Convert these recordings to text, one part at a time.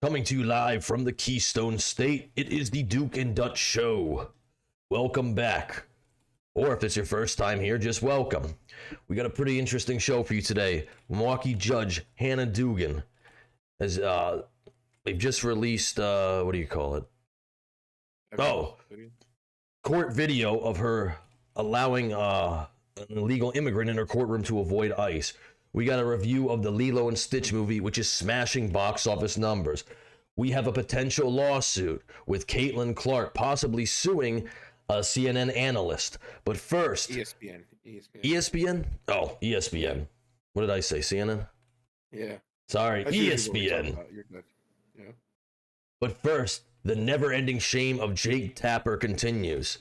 Coming to you live from the Keystone State, it is the Duke and Dutch Show. Welcome back. Or if it's your first time here, just welcome. We got a pretty interesting show for you today. Milwaukee Judge Hannah Dugan has they've just released what do you call it? Court video of her allowing an illegal immigrant in her courtroom to avoid ICE. We got a review of the Lilo and Stitch movie, which is smashing box office numbers. We have a potential lawsuit with Caitlin Clark possibly suing a CNN analyst. But first... ESPN. ESPN? Oh, ESPN. What did I say, CNN? Yeah. Sorry, That's ESPN. You're good. Yeah. But first, the never-ending shame of Jake Tapper continues.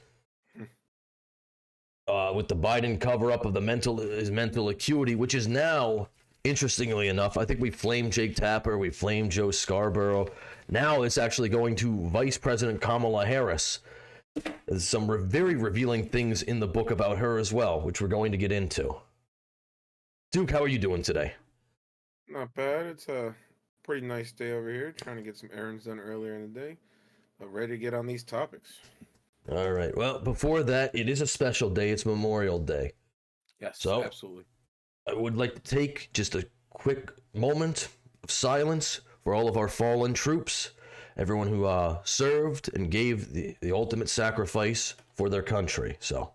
With the Biden cover-up of his mental acuity, which is now, interestingly enough, I think we flamed Jake Tapper, we flamed Joe Scarborough. Now it's actually going to Vice President Kamala Harris. There's some very revealing things in the book about her as well, which we're going to get into. Duke, how are you doing today? Not bad. It's a pretty nice day over here. Trying to get some errands done earlier in the day. But ready to get on these topics. All right. Well, before that, it is a special day. It's Memorial Day. Yes, so, absolutely. I would like to take just a quick moment of silence for all of our fallen troops, everyone who served and gave the ultimate sacrifice for their country. So.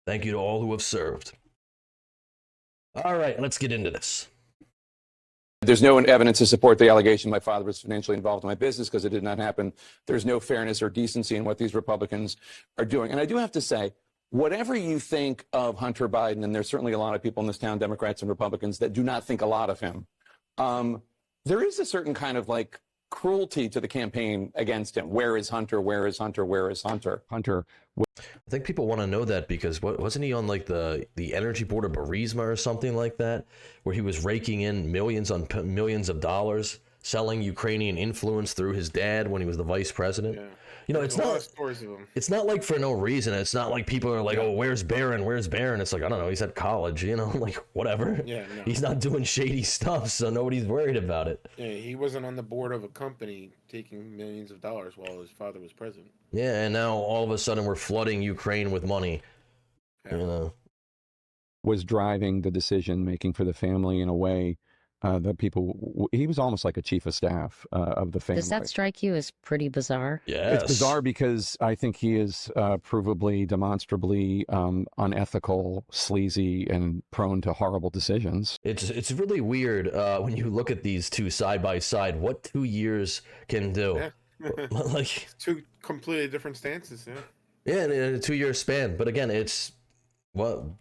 Thank you to all who have served. All right, let's get into this. There's no evidence to support the allegation my father was financially involved in my business because it did not happen. There's no fairness or decency in what these Republicans are doing. And I do have to say, whatever you think of Hunter Biden, and there's certainly a lot of people in this town, Democrats and Republicans, that do not think a lot of him, there is a certain kind of like cruelty to the campaign against him. Where is Hunter? Where is Hunter? Where is Hunter? Hunter. I think people want to know that because wasn't he on like the energy board of Burisma or something like that, where he was raking in millions on millions of dollars, selling Ukrainian influence through his dad when he was the vice president. Yeah. You know, it's not like for no reason. It's not like people are like, oh, where's Barron? Where's Barron? It's like, I don't know. He's at college, you know, like whatever. Yeah, no. He's not doing shady stuff, so nobody's worried about it. Yeah, he wasn't on the board of a company taking millions of dollars while his father was president. Yeah, and now all of a sudden we're flooding Ukraine with money. Yeah. You know, was driving the decision making for the family in a way that people, he was almost like a chief of staff of the family. Does that strike you as pretty bizarre? Yes. It's bizarre because I think he is provably, demonstrably unethical, sleazy, and prone to horrible decisions. It's really weird when you look at these two side by side, what 2 years can do. Yeah. Like two completely different stances, yeah. Yeah, in a 2 year span. But again, Biden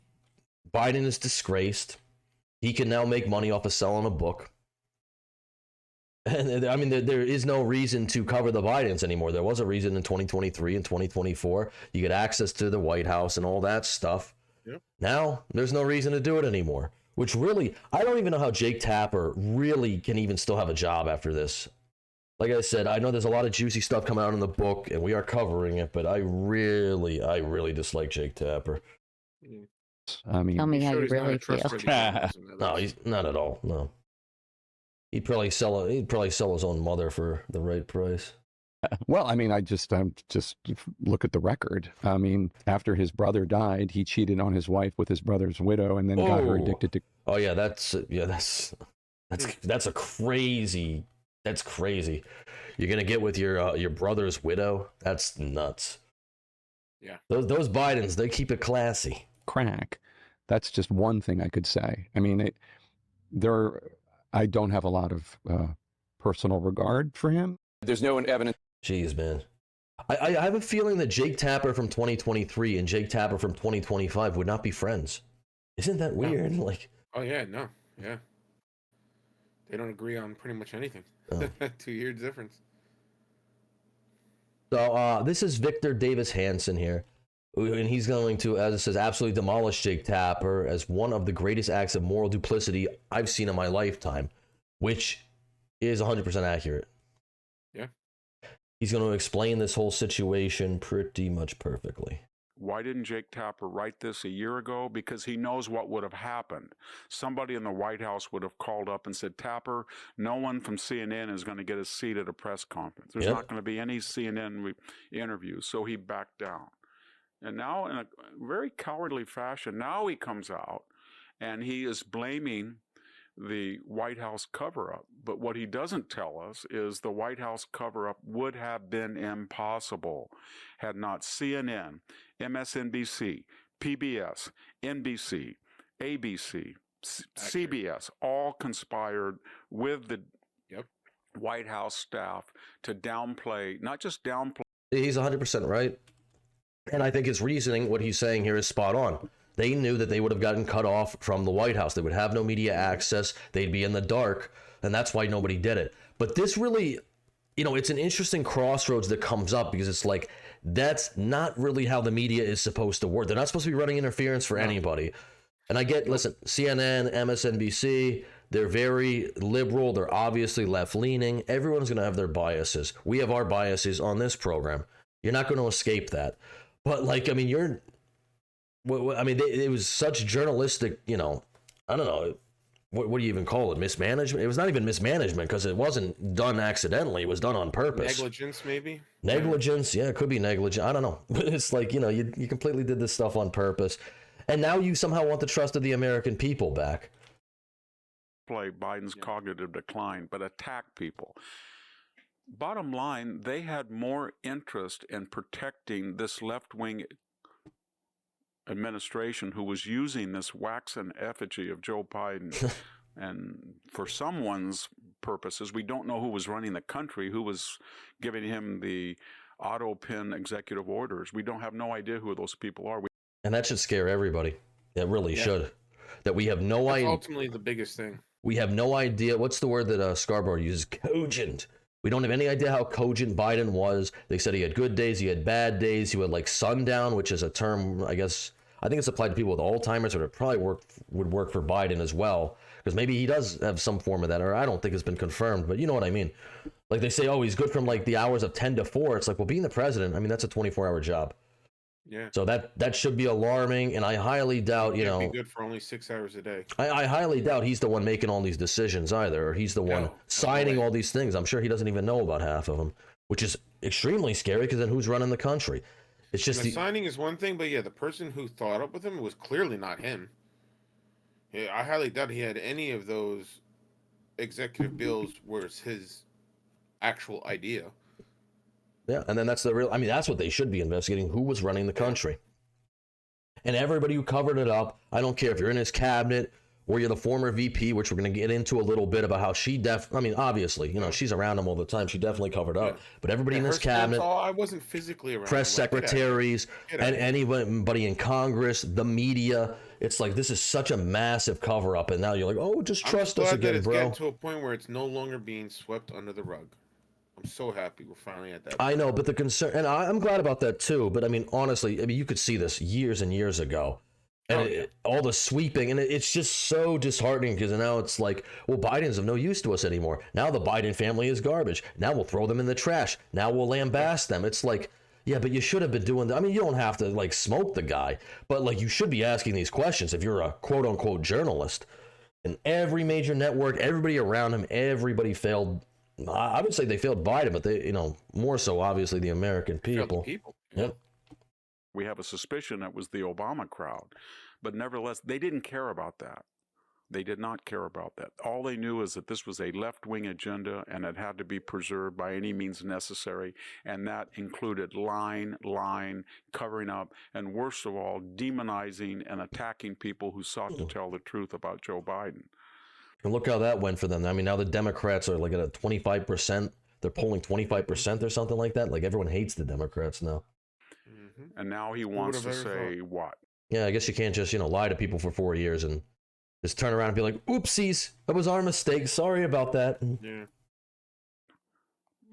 is disgraced. He can now make money off of selling a book. And I mean, there is no reason to cover the Bidens anymore. There was a reason in 2023 and 2024. You get access to the White House and all that stuff. Yep. Now, there's no reason to do it anymore. Which really, I don't even know how Jake Tapper really can even still have a job after this. Like I said, I know there's a lot of juicy stuff coming out in the book, and we are covering it, but I really dislike Jake Tapper. I mean, tell me how you really feel. No, he's not at all. No, he'd probably sell his own mother for the right price. Well, I mean, just look at the record. I mean, after his brother died, he cheated on his wife with his brother's widow, and then got her addicted to. Oh yeah, that's a crazy. That's crazy. You're gonna get with your brother's widow. That's nuts. Yeah. Those Bidens, they keep it classy. Crack. That's just one thing I could say. I mean, I don't have a lot of personal regard for him. There's no evidence. Jeez, man. I have a feeling that Jake Tapper from 2023 and Jake Tapper from 2025 would not be friends. Isn't that weird? No. Like. Oh yeah, no, yeah. They don't agree on pretty much anything. Oh. 2 years difference. So this is Victor Davis Hanson here. And he's going to, as it says, absolutely demolish Jake Tapper as one of the greatest acts of moral duplicity I've seen in my lifetime, which is 100% accurate. Yeah. He's going to explain this whole situation pretty much perfectly. Why didn't Jake Tapper write this a year ago? Because he knows what would have happened. Somebody in the White House would have called up and said, Tapper, no one from CNN is going to get a seat at a press conference. There's not going to be any CNN interviews. So he backed down. And now, in a very cowardly fashion, now he comes out and he is blaming the White House cover-up. But what he doesn't tell us is the White House cover-up would have been impossible had not CNN, MSNBC, PBS, NBC, ABC, CBS all conspired with the White House staff to downplay, not just downplay. He's 100% right. And I think his reasoning, what he's saying here, is spot on. They knew that they would have gotten cut off from the White House. They would have no media access. They'd be in the dark. And that's why nobody did it. But this really, it's an interesting crossroads that comes up because it's like, that's not really how the media is supposed to work. They're not supposed to be running interference for anybody. And I get, listen, CNN, MSNBC, they're very liberal. They're obviously left-leaning. Everyone's going to have their biases. We have our biases on this program. You're not going to escape that. But, it was such journalistic, I don't know, what do you even call it? Mismanagement? It was not even mismanagement because it wasn't done accidentally. It was done on purpose. Negligence, maybe? Negligence, yeah, it could be negligent. I don't know. But it's like, you completely did this stuff on purpose. And now you somehow want the trust of the American people back. Play Biden's cognitive decline, but attack people. Bottom line, they had more interest in protecting this left-wing administration who was using this waxen effigy of Joe Biden. And for someone's purposes, we don't know who was running the country, who was giving him the auto pin executive orders. We don't have no idea who those people are. And that should scare everybody. It really should. That we have no idea. Ultimately, the biggest thing. We have no idea. What's the word that Scarborough uses? Cogent. We don't have any idea how cogent Biden was. They said he had good days, he had bad days. He would sundown, which is a term, I think it's applied to people with Alzheimer's, but it probably would work for Biden as well. Because maybe he does have some form of that, or I don't think it's been confirmed, but you know what I mean. Like they say, oh, he's good from the hours of 10 to 4. It's like, well, being the president, that's a 24-hour job. Yeah. So that should be alarming, and I highly doubt, Be good for only 6 hours a day. I highly doubt he's the one making all these decisions either, or he's the one signing all these things. I'm sure he doesn't even know about half of them, which is extremely scary because then who's running the country? It's just the signing is one thing, but the person who thought up with him was clearly not him. Yeah, I highly doubt he had any of those executive bills where it's his actual idea. Yeah, and then that's that's what they should be investigating, who was running the country. And everybody who covered it up, I don't care if you're in his cabinet or you're the former VP, which we're going to get into a little bit about how she obviously, she's around him all the time. She definitely covered up. Yeah. But everybody in this cabinet, I wasn't physically around. Press secretaries, and anybody in Congress, the media, it's like this is such a massive cover up. And now you're like, oh, just trust us again, bro. Getting to a point where it's no longer being swept under the rug. I'm so happy we're finally at that point. I know, but the concern, and I'm glad about that too, but honestly, you could see this years and years ago. And all the sweeping, and it's just so disheartening because now it's like, well, Biden's of no use to us anymore. Now the Biden family is garbage. Now we'll throw them in the trash. Now we'll lambast them. It's like, yeah, but you should have been doing that. You don't have to smoke the guy, but you should be asking these questions if you're a quote unquote journalist. And every major network, everybody around him, everybody failed. I would say they failed Biden, but they, more so obviously the American people. Yep. We have a suspicion that was the Obama crowd, but nevertheless, they didn't care about that. They did not care about that. All they knew is that this was a left-wing agenda and it had to be preserved by any means necessary, and that included lying, covering up, and worst of all, demonizing and attacking people who sought to tell the truth about Joe Biden. And look how that went for them. Now the Democrats are at a 25%. They're polling 25% or something like that. Everyone hates the Democrats now. Mm-hmm. And now he wants to say what? Yeah, I guess you can't just, lie to people for 4 years and just turn around and be like, oopsies, that was our mistake. Sorry about that. Yeah.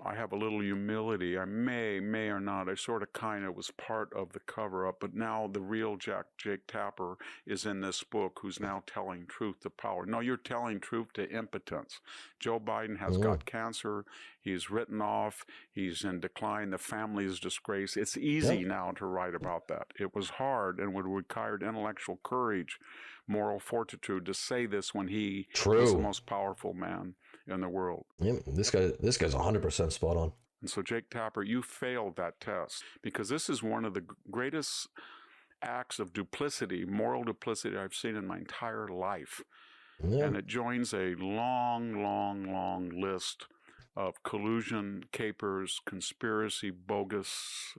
I have a little humility. I may or not. I sort of kind of was part of the cover up, but now the real Jake Tapper is in this book, who's now telling truth to power. No, you're telling truth to impotence. Joe Biden has got cancer. He's written off. He's in decline. The family is disgraced. It's easy now to write about that. It was hard and would require intellectual courage, moral fortitude to say this when he is the most powerful man in the world. Yeah, this guy's 100% spot on. And so, Jake Tapper, you failed that test, because this is one of the greatest acts of duplicity, moral duplicity I've seen in my entire life. Yeah. And it joins a long list of collusion, capers, conspiracy, bogus,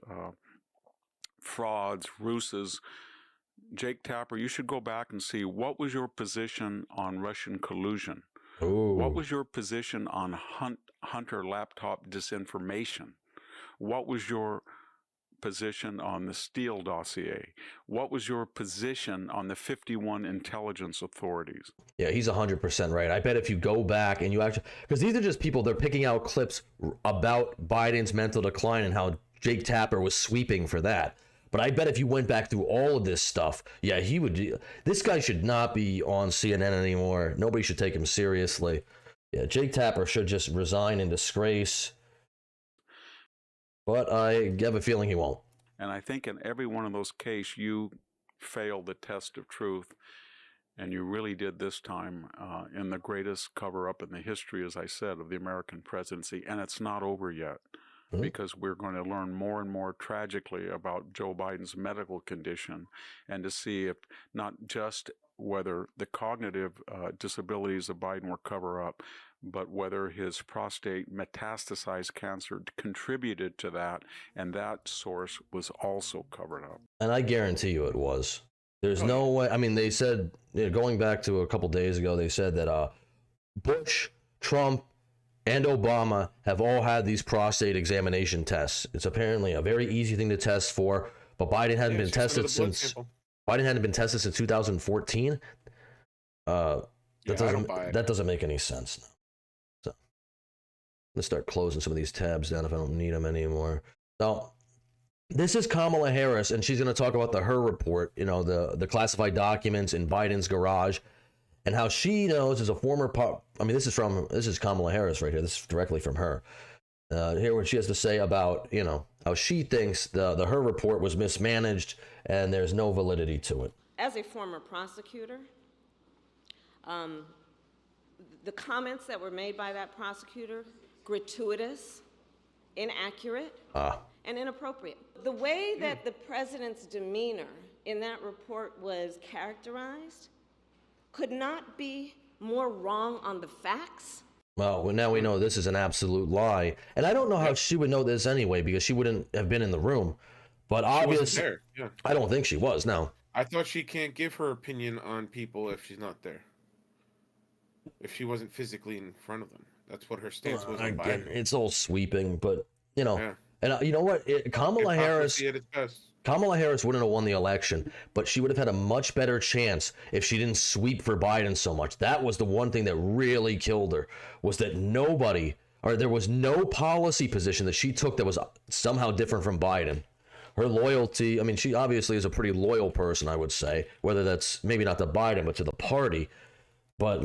frauds, ruses. Jake Tapper, you should go back and see, what was your position on Russian collusion? Ooh. What was your position on Hunter laptop disinformation? What was your position on the Steele dossier? What was your position on the 51 intelligence authorities? Yeah, he's 100% right. I bet if you go back and you actually, because these are just people, they're picking out clips about Biden's mental decline and how Jake Tapper was sweeping for that. But I bet if you went back through all of this stuff, yeah, he would. This guy should not be on CNN anymore. Nobody should take him seriously. Yeah, Jake Tapper should just resign in disgrace. But I have a feeling he won't. And I think in every one of those cases, you failed the test of truth. And you really did this time in the greatest cover-up in the history, as I said, of the American presidency. And it's not over yet. Because we're going to learn more and more tragically about Joe Biden's medical condition, and to see if not just whether the cognitive disabilities of Biden were cover up, but whether his prostate metastasized cancer contributed to that, and that source was also covered up. And I guarantee you it was. There's no way. I mean, they said, going back to a couple days ago, they said that Bush, Trump, and Obama have all had these prostate examination tests. It's apparently a very easy thing to test for, but Biden hadn't been tested since 2014. That doesn't make any sense now. So let's start closing some of these tabs down if I don't need them anymore. Now, this is Kamala Harris, and she's going to talk about her report, the classified documents in Biden's garage, and how she knows as a former this is Kamala Harris right here. This is directly from her. Hear what she has to say about, how she thinks her report was mismanaged and there's no validity to it. As a former prosecutor, the comments that were made by that prosecutor, gratuitous, inaccurate, and inappropriate. The way that the president's demeanor in that report was characterized could not be more wrong on the facts. Well, now we know this is an absolute lie. And I don't know how she would know this anyway, because she wouldn't have been in the room. But obviously, I don't think she was, no. I thought she can't give her opinion on people if she's not there. If she wasn't physically in front of them. That's what her stance was on Biden. It's all sweeping, but, and you know what? Kamala Harris wouldn't have won the election, but she would have had a much better chance if she didn't sweep for Biden so much. That was the one thing that really killed her, was that there was no policy position that she took that was somehow different from Biden. Her loyalty, she obviously is a pretty loyal person, I would say, whether that's maybe not to Biden, but to the party. But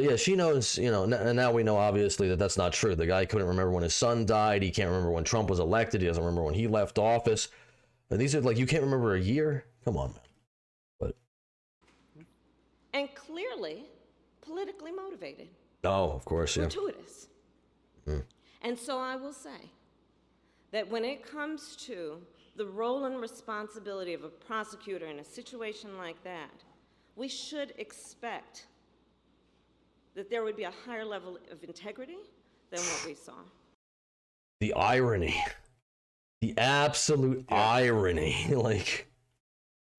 yeah, she knows, and now we know obviously that that's not true. The guy couldn't remember when his son died. He can't remember when Trump was elected. He doesn't remember when he left office. And these are you can't remember a year? Come on, man. And clearly politically motivated. Oh, of course, yeah. Gratuitous. And so I will say that when it comes to the role and responsibility of a prosecutor in a situation like that, we should expect that there would be a higher level of integrity than what we saw. The irony. The absolute irony.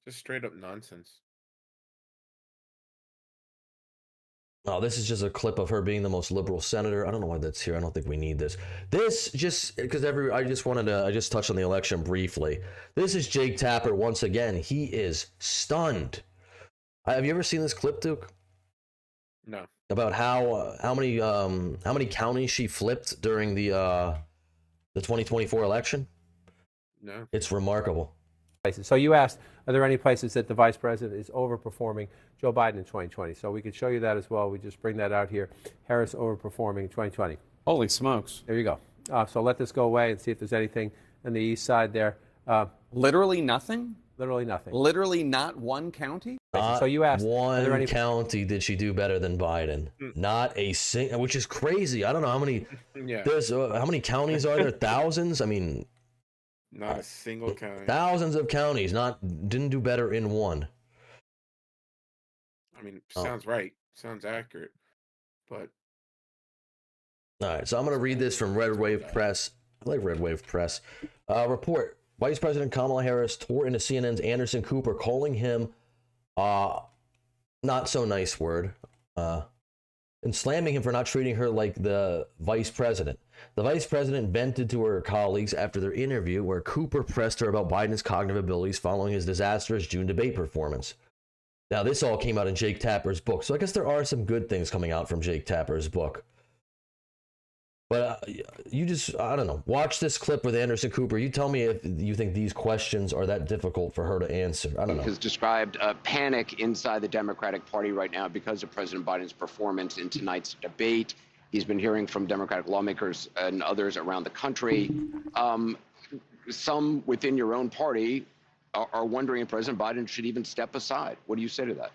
Just straight up nonsense. Oh, this is just a clip of her being the most liberal senator. I don't know why that's here. I don't think we need this. This just because I just touched on the election briefly. This is Jake Tapper once again. He is stunned. Have you ever seen this clip, Duke? No. about how many counties she flipped during the 2024 election? No. It's remarkable. So you asked, are there any places that the vice president is overperforming Joe Biden in 2020? So we could show you that as well. We just bring that out here. Harris overperforming in 2020. Holy smokes. There you go. So let this go away and see if there's anything on the east side there. Literally nothing? Literally nothing. Literally not one county? So you asked, one county did she do better than Biden? Not a single, which is crazy. I don't know how many. Yeah. There's how many counties are there? Thousands. I mean, Not a single county. thousands of counties didn't do better in one. I mean, sounds right. Sounds accurate. But All right, so I'm going to read this from Red Wave Press. I like Red Wave Press. Report: Vice President Kamala Harris tore into CNN's Anderson Cooper, calling him not so nice word, and slamming him for not treating her like the vice president. The vice president vented to her colleagues after their interview, where Cooper pressed her about Biden's cognitive abilities following his disastrous June debate performance. Now, this all came out in Jake Tapper's book, so I guess there are some good things coming out from Jake Tapper's book. But you just, I don't know, watch this clip with Anderson Cooper. You tell me if you think these questions are that difficult for her to answer. I don't know. Has described a panic inside the Democratic Party right now because of President Biden's performance in tonight's debate. He's been hearing from Democratic lawmakers and others around the country. Some within your own party are wondering if President Biden should even step aside. What do you say to that?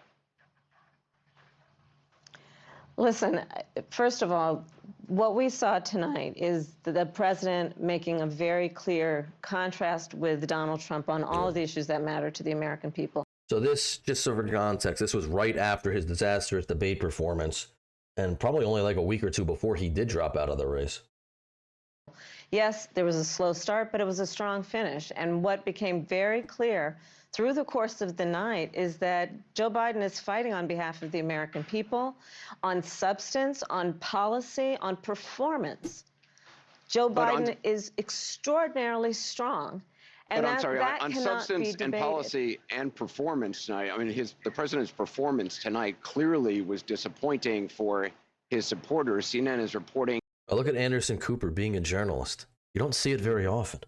Listen, first of all, what we saw tonight is the president making a very clear contrast with Donald Trump on all of the issues that matter to the American people. So this, just so for context, this was right after his disastrous debate performance, and probably only like a week or two before he did drop out of the race. Yes, there was a slow start, but it was a strong finish. And what became very clear through the course of the night is that Joe Biden is fighting on behalf of the American people, on substance, on policy, on performance. Joe Biden is extraordinarily strong. And But I'm sorry, that on cannot substance be and debated. policy and performance tonight, I mean, the president's performance tonight clearly was disappointing for his supporters. CNN is reporting. Look at Anderson Cooper being a journalist. You don't see it very often.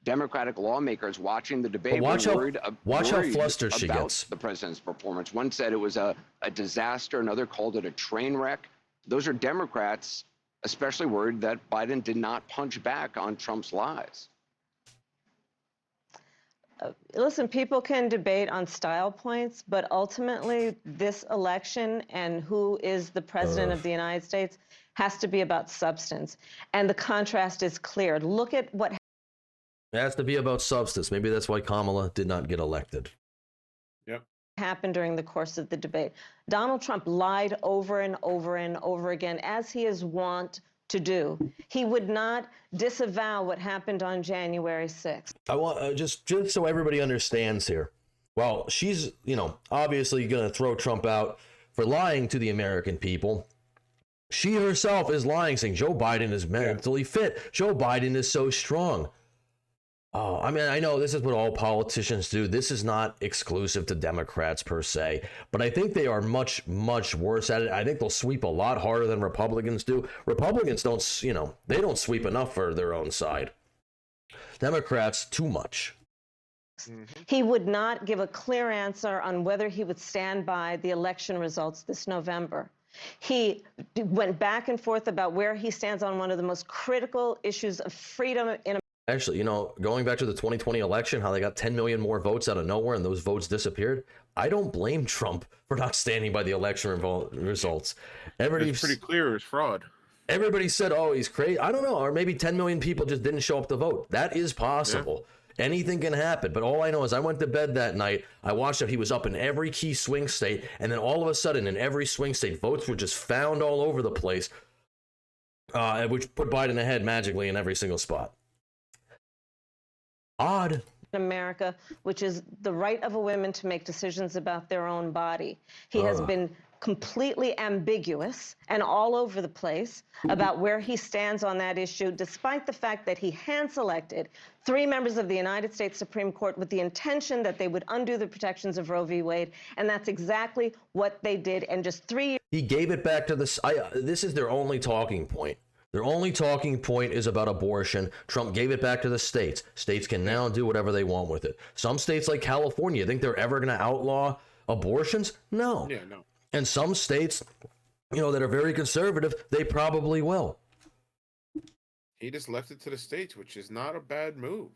Democratic lawmakers watching the debate watch were how- worried, watch how worried flustered she about gets. the president's performance. One said it was a disaster. Another called it a train wreck. Those are Democrats especially worried that Biden did not punch back on Trump's lies. Listen, people can debate on style points, but ultimately this election and who is the president of the United States has to be about substance. And the contrast is clear. Look at what It has to be about substance. Maybe that's why Kamala did not get elected. yep. happened during the course of the debate. Donald Trump lied over and over and over again, as he is wont to do. He would not disavow what happened on January 6th. I want just so everybody understands here. Well, she's, obviously going to throw Trump out for lying to the American people. She herself is lying, saying Joe Biden is mentally fit. Joe Biden is so strong. Oh, I mean, I know this is what all politicians do. This is not exclusive to Democrats per se, but I think they are much, much worse at it. I think they'll sweep a lot harder than Republicans do. Republicans don't, they don't sweep enough for their own side. Democrats, too much. He would not give a clear answer on whether he would stand by the election results this November. He went back and forth about where he stands on one of the most critical issues of freedom in Actually, going back to the 2020 election, how they got 10 million more votes out of nowhere and those votes disappeared. I don't blame Trump for not standing by the election results. It's pretty clear it's fraud. Everybody said, oh, he's crazy. I don't know. Or maybe 10 million people just didn't show up to vote. That is possible. Yeah. Anything can happen. But all I know is I went to bed that night. I watched it. He was up in every key swing state. And then all of a sudden, in every swing state, votes were just found all over the place, which put Biden ahead magically in every single spot. Odd. America, which is the right of a woman to make decisions about their own body. He has been completely ambiguous and all over the place about where he stands on that issue, despite the fact that he hand-selected 3 members of the United States Supreme Court with the intention that they would undo the protections of Roe v. Wade, and that's exactly what they did. And just 3 years. He gave it back to the. This is their only talking point. Their only talking point is about abortion. Trump gave it back to the states. States can now do whatever they want with it. Some states like California, think they're ever going to outlaw abortions? No. Yeah, no. And some states, that are very conservative, they probably will. He just left it to the states, which is not a bad move,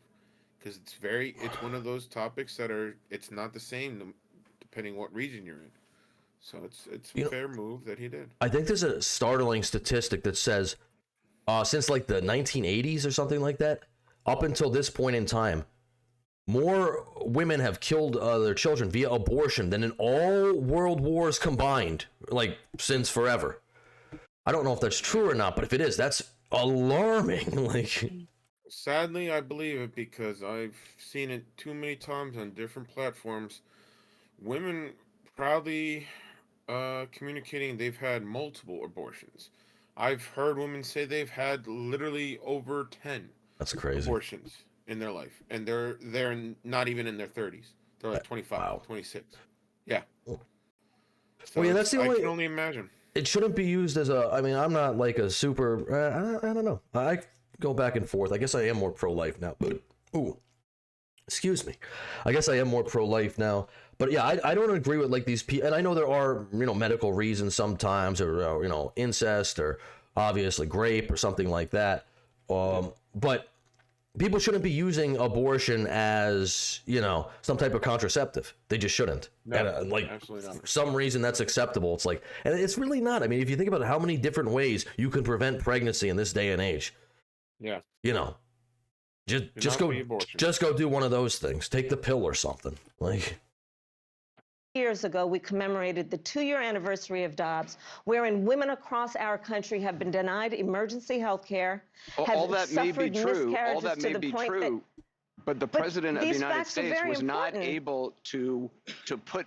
because it's one of those topics that it's not the same depending what region you're in. So it's a fair move that he did. I think there's a startling statistic that says since like the 1980s or something like that, up until this point in time, more women have killed their children via abortion than in all world wars combined, like since forever. I don't know if that's true or not, but if it is, that's alarming. Like, sadly, I believe it because I've seen it too many times on different platforms. Women proudly communicating they've had multiple abortions. I've heard women say they've had literally over 10 that's crazy abortions in their life, and they're not even in their 30s. They're like 25, 26. Yeah. So well, yeah, that's the only. I can only imagine. It shouldn't be used as a. I mean, I'm not like a super. I don't know. I go back and forth. I guess I am more pro-life now. Ooh, excuse me. I guess I am more pro-life now. But yeah, I don't agree with like these people. And I know there are medical reasons sometimes, or incest, or obviously rape, or something like that. But people shouldn't be using abortion as some type of contraceptive. They just shouldn't. No, and, absolutely not. For some reason that's acceptable. It's like, and it's really not. I mean, if you think about how many different ways you can prevent pregnancy in this day and age. Yeah. Just go do one of those things. Take the pill or something. Like. Years ago, we commemorated the 2-year anniversary of Dobbs, wherein women across our country have been denied emergency health care. All that may be true. All that may be true. But the president of the United States was not able to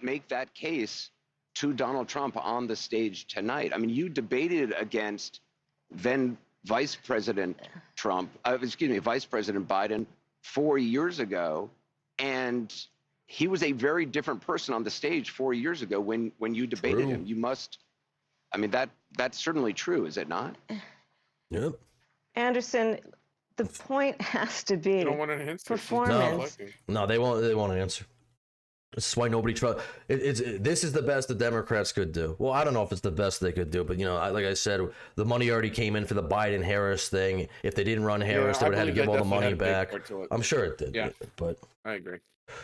make that case to Donald Trump on the stage tonight. I mean, you debated against then Vice President Vice President Biden 4 years ago, and he was a very different person on the stage 4 years ago when you debated him. You must, I mean, that's certainly true, is it not? Yep. Anderson, the point has to be performance. No, they won't answer. This is why nobody trusts. This is the best the Democrats could do. Well, I don't know if it's the best they could do, but like I said, the money already came in for the Biden-Harris thing. If they didn't run Harris, they would have had to give all the money back. I'm sure it did. Yeah, but I agree.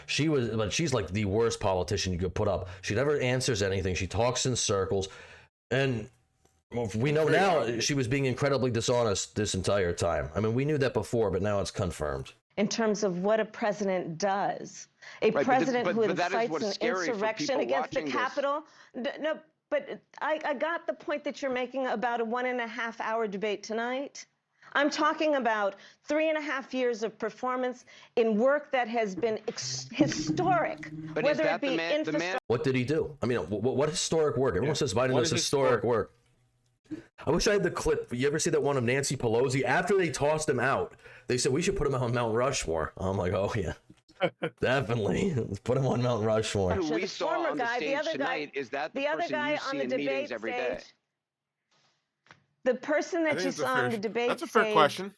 She's like the worst politician you could put up. She never answers anything. She talks in circles, and we know now she was being incredibly dishonest this entire time. I mean, we knew that before, but now it's confirmed. In terms of what a president does, president who incites an insurrection against the Capitol. No, but I got the point that you're making about a 1.5 hour debate tonight. I'm talking about 3.5 years of performance in work that has been historic. But whether it be infrastructure. What did he do? I mean, what historic work? Everyone says Biden does historic work. I wish I had the clip. You ever see that one of Nancy Pelosi? After they tossed him out, they said we should put him on Mount Rushmore. I'm like, oh yeah, definitely. Let's put him on Mount Rushmore. Who we saw on the stage tonight is that the person you see in meetings every day. The person that you saw on the debate That's a fair question.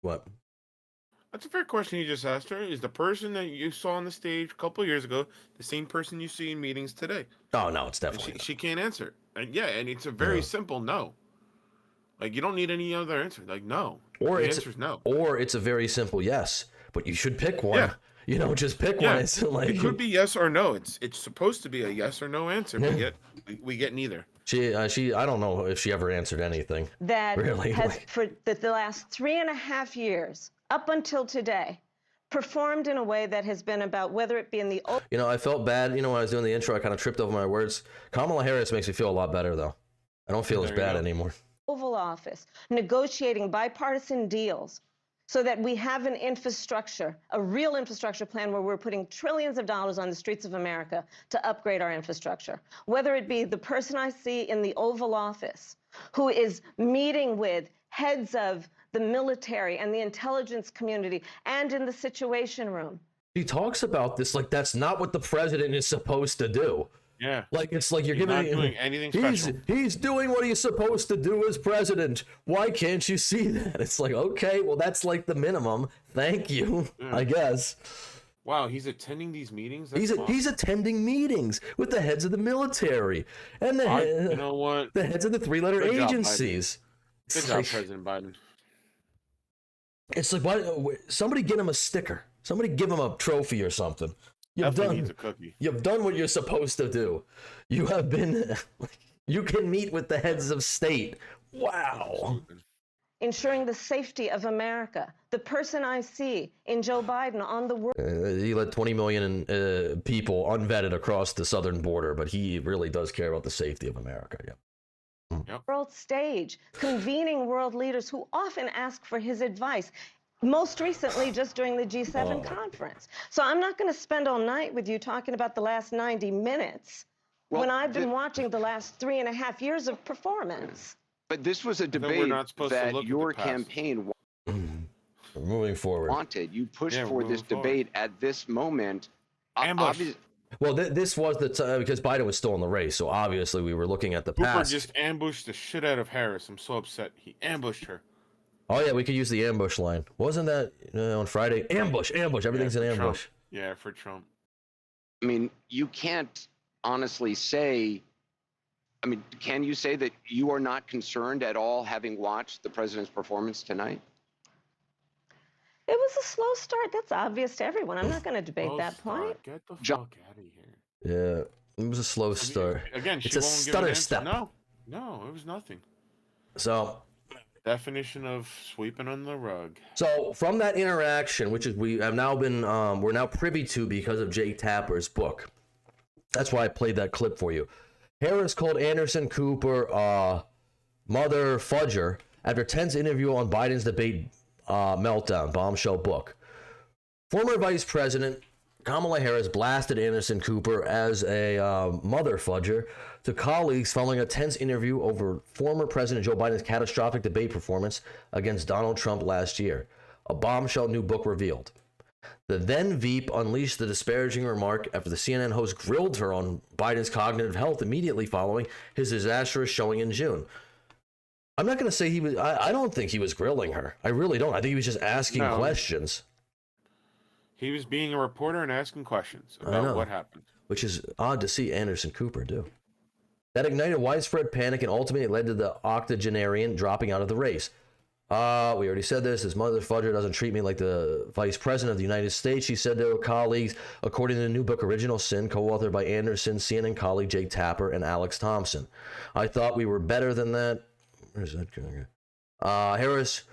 What? That's a fair question you just asked her. Is the person that you saw on the stage a couple of years ago the same person you see in meetings today? Oh, no, it's definitely she can't answer. And and it's a very simple no. Like, you don't need any other answer. Like, no. Or the answer's no. Or it's a very simple yes, but you should pick one. Yeah. Just pick one. It's like, it could be yes or no. It's supposed to be a yes or no answer, but yet we get neither. She I don't know if she ever answered anything. That really has for the last 3.5 years up until today performed in a way that has been about whether it be in the old. I felt bad. When I was doing the intro, I kind of tripped over my words. Kamala Harris makes me feel a lot better, though. I don't feel as bad anymore. Oval Office negotiating bipartisan deals so that we have an infrastructure, a real infrastructure plan where we're putting trillions of dollars on the streets of America to upgrade our infrastructure. Whether it be the person I see in the Oval Office who is meeting with heads of the military and the intelligence community and in the Situation Room. She talks about this like that's not what the president is supposed to do. Yeah. Like it's like you're He's giving not doing anything special. He's doing what he's supposed to do as president. Why can't you see that? It's like, okay, well that's like the minimum. Thank you, I guess. Wow, he's attending these meetings. He's attending meetings with the heads of the military and you know what? the heads of the three-letter Good job, agencies. Good job, President Biden. It's like, why, somebody get him a sticker. Somebody give him a trophy or something. Definitely needs a cookie. You've done what you're supposed to do. You have been. You can meet with the heads of state. Wow. Ensuring the safety of America. The person I see in Joe Biden on the world. He let 20 million people unvetted across the southern border, but he really does care about the safety of America. Yeah. World stage, convening world leaders who often ask for his advice. Most recently, just during the G7 conference. So I'm not going to spend all night with you talking about the last 90 minutes when I've been watching the last 3.5 years of performance. But this was a debate that your campaign moving forward wanted. You pushed for this debate at this moment. Well, this was the time because Biden was still in the race, so obviously we were looking at the past. Cooper just ambushed the shit out of Harris. I'm so upset. He ambushed her. Oh yeah, we could use the ambush line. Wasn't that on Friday? Ambush. Everything's an ambush. Trump. Yeah, for Trump. I mean, you can't honestly say. I mean, can you say that you are not concerned at all, having watched the president's performance tonight? It was a slow start. That's obvious to everyone. I'm not going to debate that point. Get the fuck out of here. Yeah, it was a slow start. Again, it's a stutter step. No, it was nothing. So. Definition of sweeping on the rug. So from that interaction, which is we have now been we're now privy to because of Jake Tapper's book. That's why I played that clip for you. Harris called Anderson Cooper mother fudger after tense interview on Biden's debate meltdown bombshell book. Former Vice President Kamala Harris blasted Anderson Cooper as a mother fudger to colleagues following a tense interview over former President Joe Biden's catastrophic debate performance against Donald Trump last year. A bombshell new book revealed. The then Veep unleashed the disparaging remark after the CNN host grilled her on Biden's cognitive health immediately following his disastrous showing in June. I'm not going to say he was. I don't think he was grilling her. I really don't. I think he was just asking questions. He was being a reporter and asking questions about what happened. Which is odd to see Anderson Cooper do. That ignited widespread panic and ultimately led to the octogenarian dropping out of the race. We already said this. His mother fudger doesn't treat me like the vice president of the United States, she said to her colleagues, according to the new book Original Sin, co-authored by Anderson, CNN colleague Jake Tapper, and Alex Thompson. I thought we were better than that. Where's that going? Harris,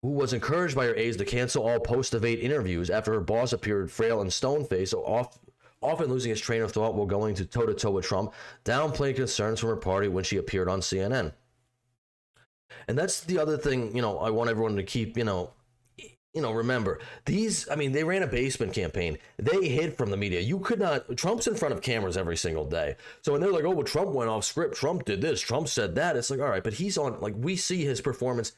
who was encouraged by her aides to cancel all post-debate interviews after her boss appeared frail and stone-faced, often losing his train of thought while going to toe-to-toe with Trump, downplayed concerns from her party when she appeared on CNN. And that's the other thing, I want everyone to keep, remember. They ran a basement campaign. They hid from the media. You could not, Trump's in front of cameras every single day. So when they're like, oh, well, Trump went off script, Trump did this, Trump said that, it's like, all right, but he's on, we see his performance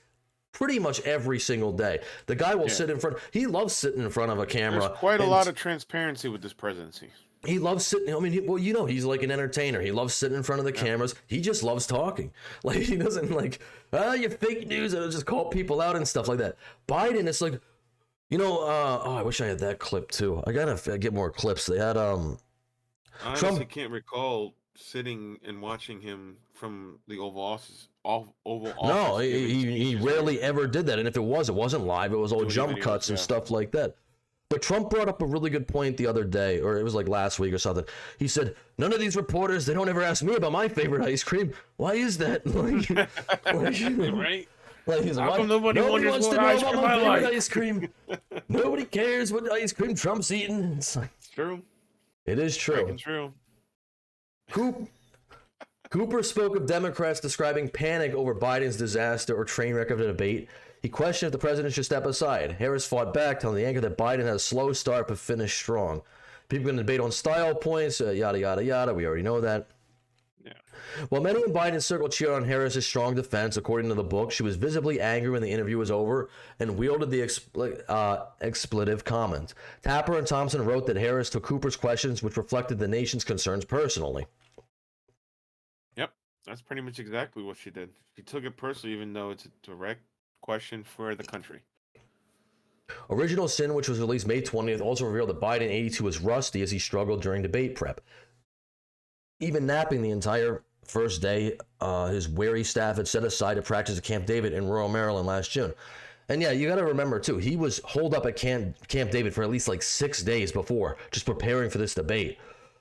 pretty much every single day. The guy will sit in front. He loves sitting in front of a camera. There's quite a lot of transparency with this presidency. He loves sitting. He's like an entertainer. He loves sitting in front of the cameras. He just loves talking. Like, he doesn't you fake news. It'll just call people out and stuff like that. Biden, it's like, I wish I had that clip too. I gotta get more clips. They had I honestly can't recall sitting and watching him from the Oval Office. No, he rarely ever did that. And if it wasn't live. It was all jump cuts and stuff like that. But Trump brought up a really good point the other day, or it was like last week or something. He said, none of these reporters, they don't ever ask me about my favorite ice cream. Why is that? Right? How come nobody wants to know about my favorite ice cream? Nobody cares what ice cream Trump's eating. It's like, true. It is true. True. Cooper spoke of Democrats describing panic over Biden's disaster or train wreck of the debate. He questioned if the president should step aside. Harris fought back, telling the anchor that Biden had a slow start but finished strong. People can debate on style points, yada, yada, yada. We already know that. Yeah. While many in Biden's circle cheered on Harris's strong defense, according to the book, she was visibly angry when the interview was over and wielded the expletive comment. Tapper and Thompson wrote that Harris took Cooper's questions, which reflected the nation's concerns personally. Yep, that's pretty much exactly what she did. She took it personally, even though it's a direct question for the country. Original Sin, which was released May 20th, also revealed that Biden 82 was rusty as he struggled during debate prep. Even napping the entire first day, his wary staff had set aside to practice at Camp David in rural Maryland last June. And yeah, you got to remember too, he was holed up at Camp David for at least like 6 days before, just preparing for this debate.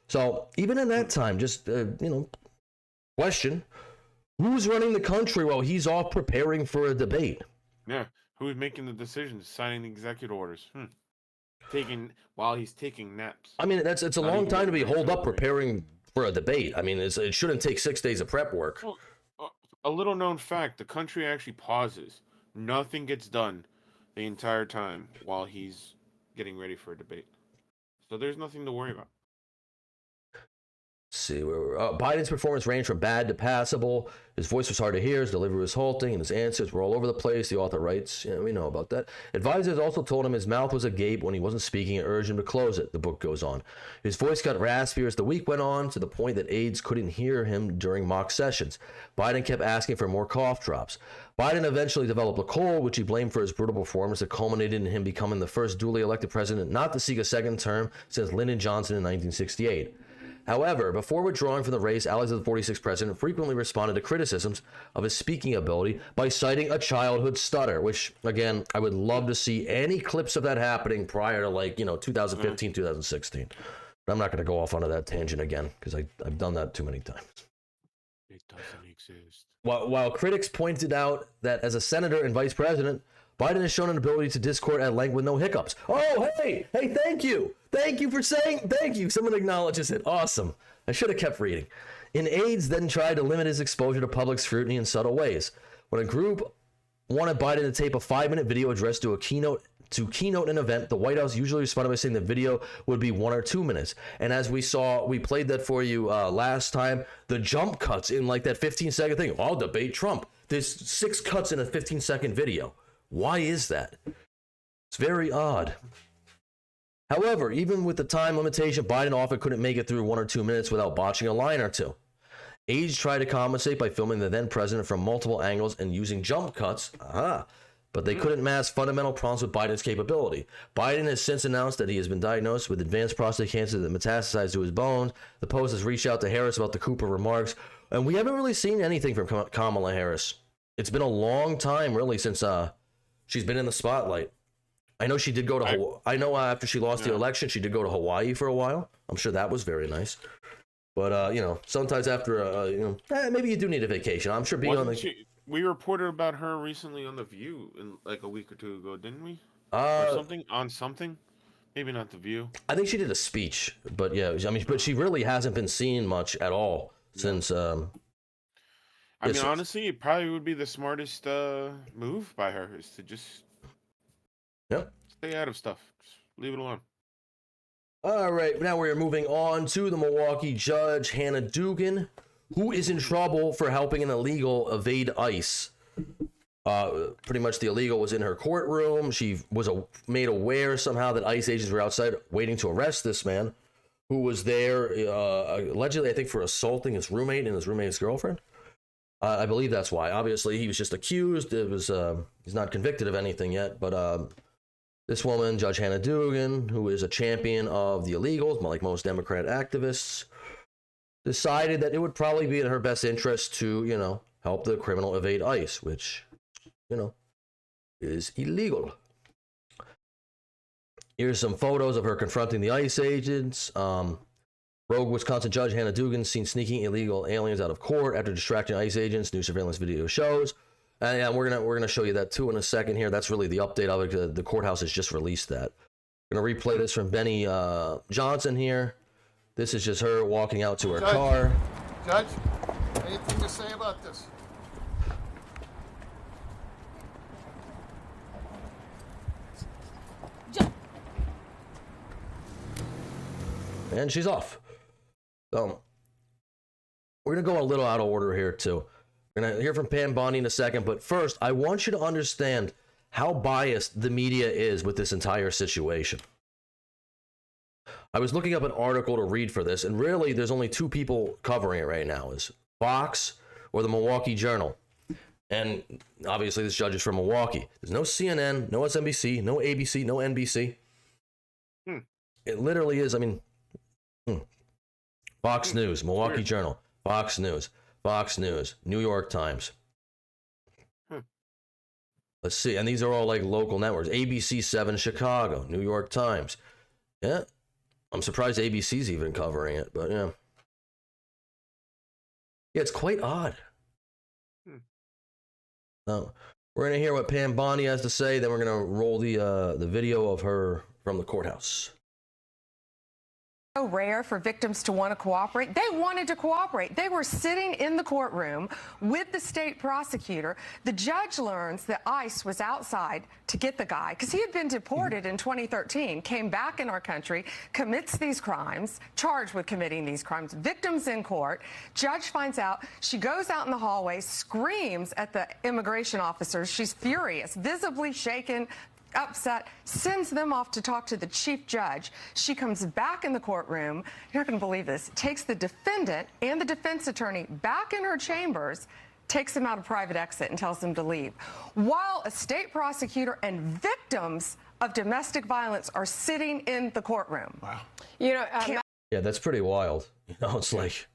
So even in that time, just, question, who's running the country while he's off preparing for a debate? Yeah, who's making the decisions, signing the executive orders? While he's taking naps. I mean, it's a long time to be holed up preparing for a debate. I mean, it shouldn't take 6 days of prep work. Well, a little known fact, the country actually pauses. Nothing gets done the entire time while he's getting ready for a debate. So there's nothing to worry about. See, Biden's performance ranged from bad to passable. His voice was hard to hear, his delivery was halting, and his answers were all over the place, the author writes. Yeah, we know about that. Advisors also told him his mouth was agape when he wasn't speaking and urged him to close it, the book goes on. His voice got raspier as the week went on, to the point that aides couldn't hear him during mock sessions. Biden kept asking for more cough drops. Biden eventually developed a cold, which he blamed for his brutal performance that culminated in him becoming the first duly elected president not to seek a second term since Lyndon Johnson in 1968. However, before withdrawing from the race, allies of the 46th president frequently responded to criticisms of his speaking ability by citing a childhood stutter, which, again, I would love to see any clips of that happening prior to, 2015, 2016. But I'm not going to go off onto that tangent again, because I've done that too many times. It doesn't exist. While critics pointed out that as a senator and vice president, Biden has shown an ability to discourse at length with no hiccups. Oh, hey, thank you. Thank you for saying thank you. Someone acknowledges it. Awesome. I should have kept reading. An aides then tried to limit his exposure to public scrutiny in subtle ways. When a group wanted Biden to tape a 5-minute video address to keynote an event, the White House usually responded by saying the video would be 1 or 2 minutes. And as we saw, we played that for you last time, the jump cuts in like that 15-second thing. I'll debate Trump. There's 6 cuts in a 15-second video. Why is that? It's very odd. However, even with the time limitation, Biden often couldn't make it through 1 or 2 minutes without botching a line or two. Aides tried to compensate by filming the then president from multiple angles and using jump cuts, but they couldn't mask fundamental problems with Biden's capability. Biden has since announced that he has been diagnosed with advanced prostate cancer that metastasized to his bones. The Post has reached out to Harris about the Cooper remarks, and we haven't really seen anything from Kamala Harris. It's been a long time, really, since she's been in the spotlight. I know she did go to Hawaii. I know after she lost the election, she did go to Hawaii for a while. I'm sure that was very nice. But, sometimes after, maybe you do need a vacation. I'm sure being we reported about her recently on The View in like a week or two ago, didn't we? Or something? Maybe not The View. I think she did a speech, but yeah, but she really hasn't been seen much at all since. Honestly, it probably would be the smartest move by her is to just stay out of stuff. Just leave it alone. All right, now we're moving on to the Milwaukee Judge Hannah Dugan, who is in trouble for helping an illegal evade ICE. Pretty much the illegal was in her courtroom. She was made aware somehow that ICE agents were outside waiting to arrest this man, who was there allegedly, I think, for assaulting his roommate and his roommate's girlfriend. I believe that's why. Obviously, he was just accused. It was he's not convicted of anything yet, but this woman, Judge Hannah Dugan, who is a champion of the illegals, like most Democrat activists, decided that it would probably be in her best interest to, help the criminal evade ICE, which, is illegal. Here's some photos of her confronting the ICE agents. Rogue Wisconsin Judge Hannah Dugan seen sneaking illegal aliens out of court after distracting ICE agents, new surveillance video shows. And we're gonna show you that too in a second here. That's really the update of it. The courthouse has just released that. We're gonna replay this from Benny Johnson here. This is just her walking out to her car. Judge, anything to say about this? And she's off. we're going to go a little out of order here, too. We're going to hear from Pam Bondi in a second, but first, I want you to understand how biased the media is with this entire situation. I was looking up an article to read for this, and really, there's only two people covering it right now, is Fox or the Milwaukee Journal. And obviously, this judge is from Milwaukee. There's no CNN, no MSNBC, no ABC, no NBC. It literally is, I mean, Fox News, Milwaukee Journal, Fox News, New York Times. Let's see, and these are all like local networks. ABC 7 Chicago, New York Times. Yeah, I'm surprised ABC's even covering it, but yeah. Yeah, it's quite odd. Now, we're going to hear what Pam Bondi has to say, then we're going to roll the video of her from the courthouse. So rare for victims to want to cooperate. They wanted to cooperate. They were sitting in the courtroom with the state prosecutor. The judge learns that ICE was outside to get the guy because he had been deported in 2013, came back in our country, commits these crimes, charged with committing these crimes, victims in court. Judge finds out. She goes out in the hallway, screams at the immigration officers. She's furious, visibly shaken, upset, sends them off to talk to the chief judge. She comes back in the courtroom, you're not going to believe this, takes the defendant and the defense attorney back in her chambers, takes them out a private exit and tells them to leave, while a state prosecutor and victims of domestic violence are sitting in the courtroom. Wow. You know, yeah, that's pretty wild. You know, it's like,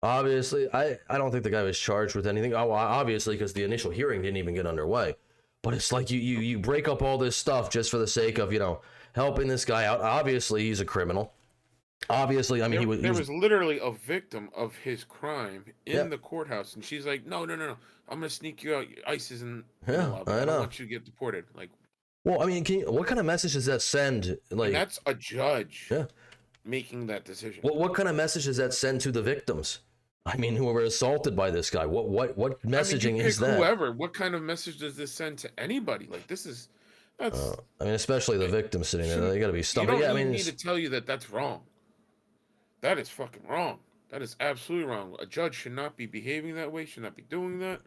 obviously, I don't think the guy was charged with anything. Oh, obviously, because the initial hearing didn't even get underway. But it's like you break up all this stuff just for the sake of, you know, helping this guy out. Obviously, he's a criminal. Obviously, I mean, there was literally a victim of his crime in the courthouse, and she's like, no, I'm gonna sneak you out. ICE isn't. I don't want you to get deported. Like, well, I mean, what kind of message does that send? Like, and that's a judge making that decision. What kind of message does that send to the victims? I mean, who were assaulted by this guy? What messaging is that? Whoever. What kind of message does this send to anybody? Like, that's. I mean, especially the victims sitting there. They got to be stumped. You don't need me to tell you that that's wrong. That is fucking wrong. That is absolutely wrong. A judge should not be behaving that way. Should not be doing that.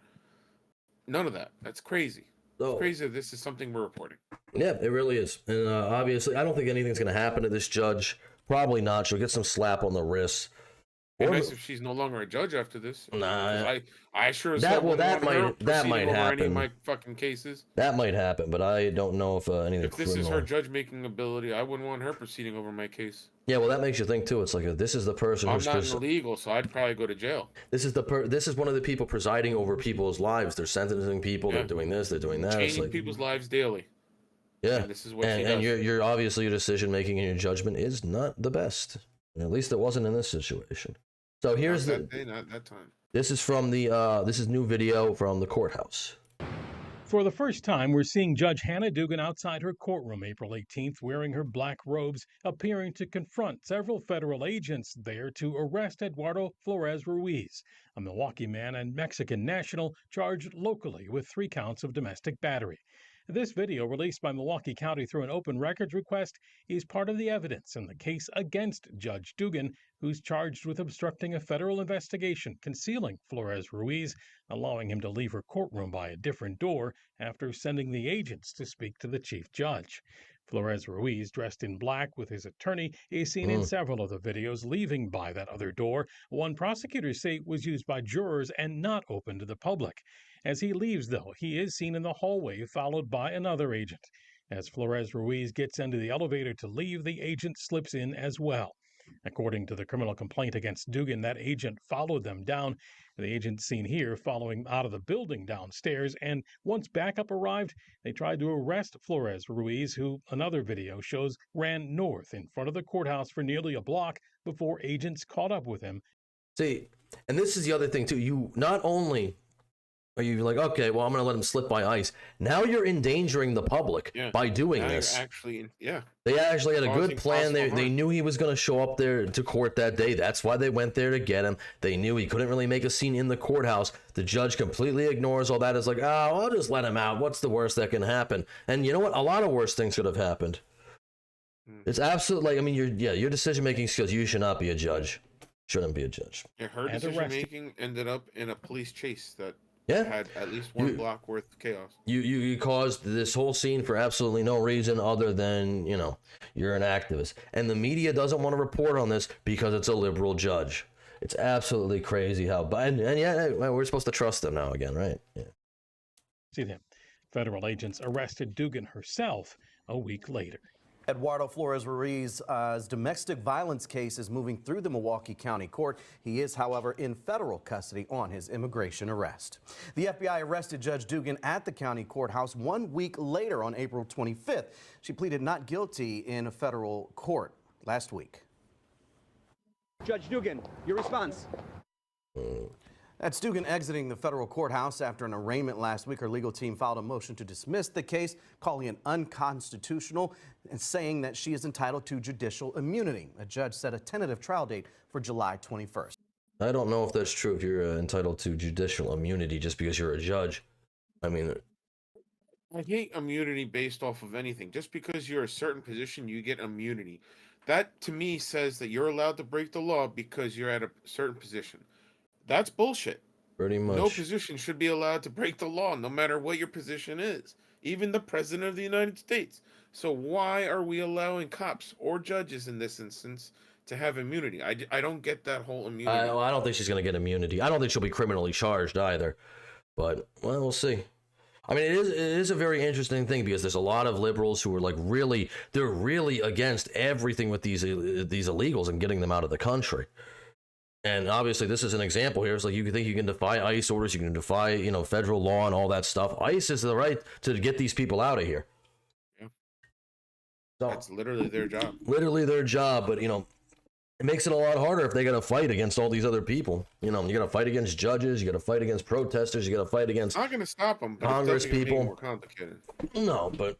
None of that. That's crazy. It's crazy that this is something we're reporting. Yeah, it really is. And obviously, I don't think anything's going to happen to this judge. Probably not. She'll get some slap on the wrist. Nice if she's no longer a judge after this. Nah, I sure as that happen. might happen. Any of my fucking cases. That might happen, but I don't know if anything. If this is her judge-making ability, I wouldn't want her proceeding over my case. Yeah, well, that makes you think too. It's like this is the person who's not illegal, so I'd probably go to jail. This is one of the people presiding over people's lives. They're sentencing people. They're doing this. They're doing that. Changing people's lives daily. Yeah, and this is what she does. And you're obviously your decision making and your judgment is not the best. At least it wasn't in this situation. So here's not that time. This is from this is new video from the courthouse. For the first time, we're seeing Judge Hannah Dugan outside her courtroom April 18th, wearing her black robes, appearing to confront several federal agents there to arrest Eduardo Flores Ruiz, a Milwaukee man and Mexican national charged locally with 3 counts of domestic battery. This video, released by Milwaukee County through an open records request, is part of the evidence in the case against Judge Dugan, who's charged with obstructing a federal investigation, concealing Flores Ruiz, allowing him to leave her courtroom by a different door after sending the agents to speak to the chief judge. Flores Ruiz, dressed in black with his attorney, is seen in several of the videos leaving by that other door. One prosecutors say was used by jurors and not open to the public. As he leaves, though, he is seen in the hallway, followed by another agent. As Flores Ruiz gets into the elevator to leave, the agent slips in as well. According to the criminal complaint against Dugan, that agent followed them down. The agent seen here following out of the building downstairs, and once backup arrived, they tried to arrest Flores Ruiz, who another video shows ran north in front of the courthouse for nearly a block before agents caught up with him. See, and this is the other thing, too. You not only are you like, okay, well, I'm going to let him slip by ICE. Now you're endangering the public by doing this. They actually had a good plan. They knew he was going to show up there to court that day. That's why they went there to get him. They knew he couldn't really make a scene in the courthouse. The judge completely ignores all that. It's like, oh, I'll just let him out. What's the worst that can happen? And you know what? A lot of worse things could have happened. It's absolutely, like, I mean, your decision-making skills, you should not be a judge. Shouldn't be a judge. Yeah, her And decision arrested. making ended up in a police chase that Yeah. had at least one block worth of chaos. You caused this whole scene for absolutely no reason other than, you're an activist. And the media doesn't want to report on this because it's a liberal judge. It's absolutely crazy how Biden, and yeah, we're supposed to trust them now again, right? Yeah. See them. Federal agents arrested Dugan herself a week later. Eduardo Flores Ruiz's domestic violence case is moving through the Milwaukee County Court. He is, however, in federal custody on his immigration arrest. The FBI arrested Judge Dugan at the county courthouse 1 week later on April 25th. She pleaded not guilty in a federal court last week. Judge Dugan, your response. That's Dugan exiting the federal courthouse after an arraignment last week. Her legal team filed a motion to dismiss the case, calling it unconstitutional and saying that she is entitled to judicial immunity. A judge set a tentative trial date for July 21st. I don't know if that's true if you're entitled to judicial immunity just because you're a judge. I mean, I hate immunity based off of anything. Just because you're a certain position, you get immunity. That, to me, says that you're allowed to break the law because you're at a certain position. That's bullshit. Pretty much. No position should be allowed to break the law, no matter what your position is. Even the President of the United States. So why are we allowing cops or judges in this instance to have immunity? I don't get that whole immunity. I don't think she's going to get immunity. I don't think she'll be criminally charged either. But, well, we'll see. I mean, it is a very interesting thing because there's a lot of liberals who are like they're really against everything with these illegals and getting them out of the country. And obviously, this is an example here. It's like you think you can defy ICE orders, you can defy, federal law and all that stuff. ICE has the right to get these people out of here. Yeah. So, that's literally their job. Literally their job, but it makes it a lot harder if they got to fight against all these other people. You got to fight against judges, you got to fight against protesters, you got to fight against. Not going to stop them. But Congress it's people. more complicated. No, but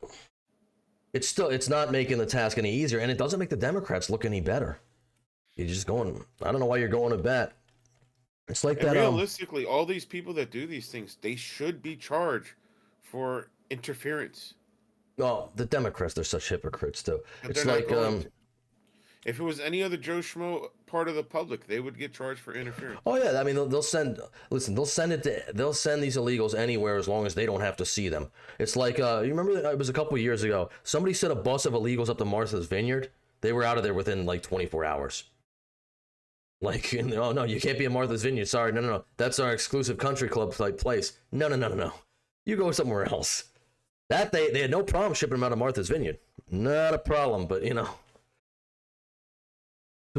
it's not making the task any easier, and it doesn't make the Democrats look any better. You're just going. I don't know why you're going to bat. It's like and that. Realistically, all these people that do these things, they should be charged for interference. No, the Democrats, they're such hypocrites too. But it's they're not like going to. If it was any other Joe Schmo part of the public, they would get charged for interference. Oh yeah, I mean they'll send these illegals anywhere as long as they don't have to see them. It's like you remember it was a couple of years ago. Somebody sent a bus of illegals up to Martha's Vineyard. They were out of there within like 24 hours. Like, oh no, you can't be in Martha's Vineyard. Sorry, no. That's our exclusive country club type place. No. You go somewhere else. That they had no problem shipping them out of Martha's Vineyard. Not a problem, but too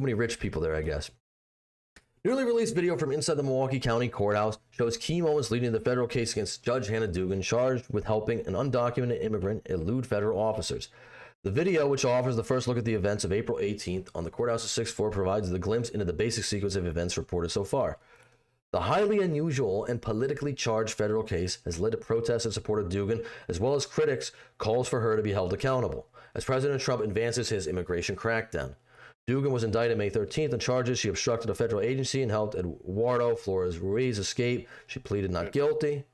many rich people there, I guess. Newly released video from inside the Milwaukee County Courthouse shows key moments leading to the federal case against Judge Hannah Dugan, charged with helping an undocumented immigrant elude federal officers. The video, which offers the first look at the events of April 18th on the courthouse's 6th floor, provides the glimpse into the basic sequence of events reported so far. The highly unusual and politically charged federal case has led to protests in support of Dugan, as well as critics' calls for her to be held accountable, as President Trump advances his immigration crackdown. Dugan was indicted May 13th on charges she obstructed a federal agency and helped Eduardo Flores Ruiz escape. She pleaded not guilty.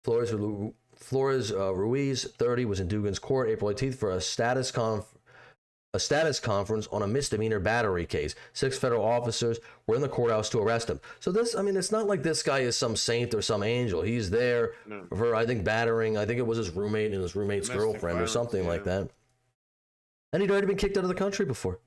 Flores Ruiz, 30, was in Dugan's court April 18th for a status conference on a misdemeanor battery case. 6 federal officers were in the courthouse to arrest him. So it's not like this guy is some saint or some angel. He's there for, I think, battering. I think it was his roommate and his roommate's girlfriend or something like that. And he'd already been kicked out of the country before.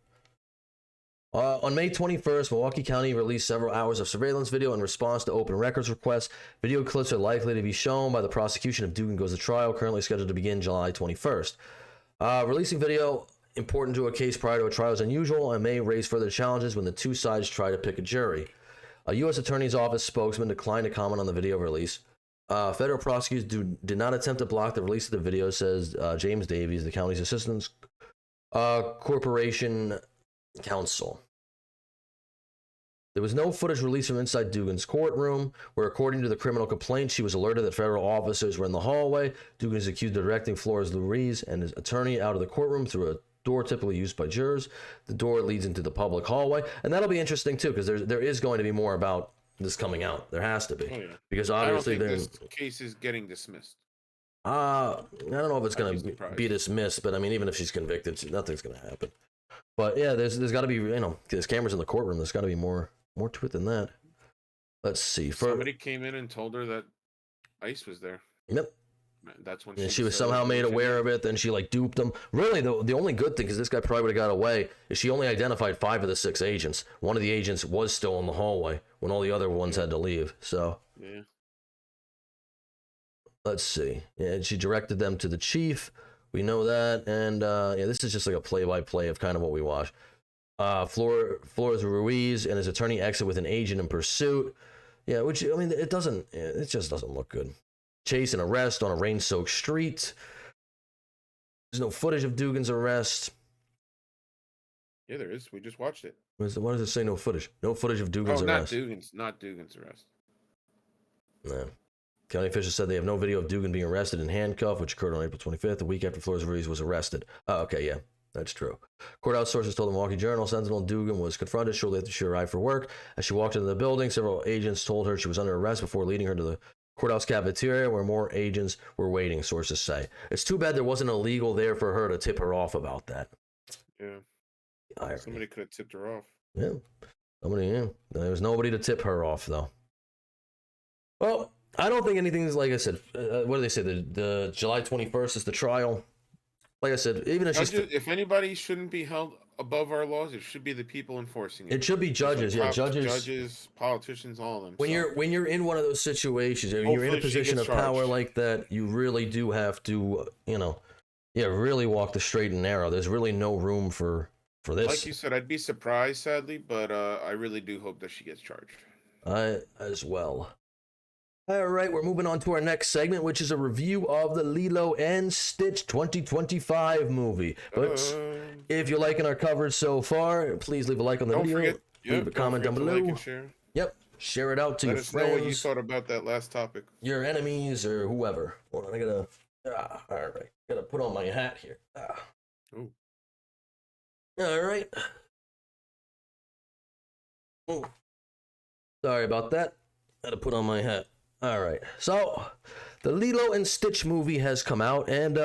On May 21st, Milwaukee County released several hours of surveillance video in response to open records requests. Video clips are likely to be shown by the prosecution if Dugan goes to trial, currently scheduled to begin July 21st. Releasing video important to a case prior to a trial is unusual and may raise further challenges when the two sides try to pick a jury. A U.S. Attorney's Office spokesman declined to comment on the video release. Federal prosecutors did not attempt to block the release of the video, says James Davies, the county's assistant corporation counsel. There was no footage released from inside Dugan's courtroom, where, according to the criminal complaint, she was alerted that federal officers were in the hallway. Dugan is accused of directing Flores Ruiz and his attorney out of the courtroom through a door typically used by jurors. The door leads into the public hallway, and that'll be interesting too, because there is going to be more about this coming out. There has to be, because obviously this case is getting dismissed. I don't know if it's going to be dismissed, but I mean, even if she's convicted, nothing's going to happen. But yeah, there's got to be, there's cameras in the courtroom. There's got to be more to it than that. Let's see. Somebody came in and told her that ICE was there. Yep. That's when she was somehow made aware of it. Then she duped them. Really, the only good thing, because this guy probably would have got away, is she only identified 5 of the 6 agents. One of the agents was still in the hallway when all the other ones had to leave. So yeah. Let's see. Yeah, and she directed them to the chief. We know that. And this is just like a play-by-play of kind of what we watch. Flores Ruiz and his attorney exit with an agent in pursuit. Yeah, which, it just doesn't look good. Chase and arrest on a rain-soaked street. There's no footage of Dugan's arrest. Yeah, there is. We just watched it. Why does it say no footage? No footage of Dugan's arrest. Not Dugan's arrest. No. County officials said they have no video of Dugan being arrested in handcuff, which occurred on April 25th, the week after Flores Ruiz was arrested. Oh, okay, yeah. That's true. Courthouse sources told the Milwaukee Journal Sentinel Dugan was confronted shortly after she arrived for work. As she walked into the building, several agents told her she was under arrest before leading her to the courthouse cafeteria where more agents were waiting, sources say. It's too bad there wasn't a legal there for her to tip her off about that. Yeah. Somebody could have tipped her off. Yeah. There was nobody to tip her off, though. Well, I don't think anything's, like I said, what do they say? The July 21st is the trial. Like I said, even if if anybody shouldn't be held above our laws, it should be the people enforcing it. It should be judges, judges, politicians, all of them. When you're in one of those situations, when you're in a position of power like that, you really do have to, really walk the straight and narrow. There's really no room for this. Like you said, I'd be surprised, sadly, but I really do hope that she gets charged. I as well. All right, we're moving on to our next segment, which is a review of the Lilo and Stitch 2025 movie. But if you're liking our coverage so far, please leave a like on the video. Leave a comment down below. Like and share. Yep, share it out to your friends. Let us know what you thought about that last topic. Your enemies or whoever. Hold on, I gotta. All right, gotta put on my hat here. Ooh. All right. Oh, sorry about that. Gotta put on my hat. All right, so the Lilo and Stitch movie has come out, and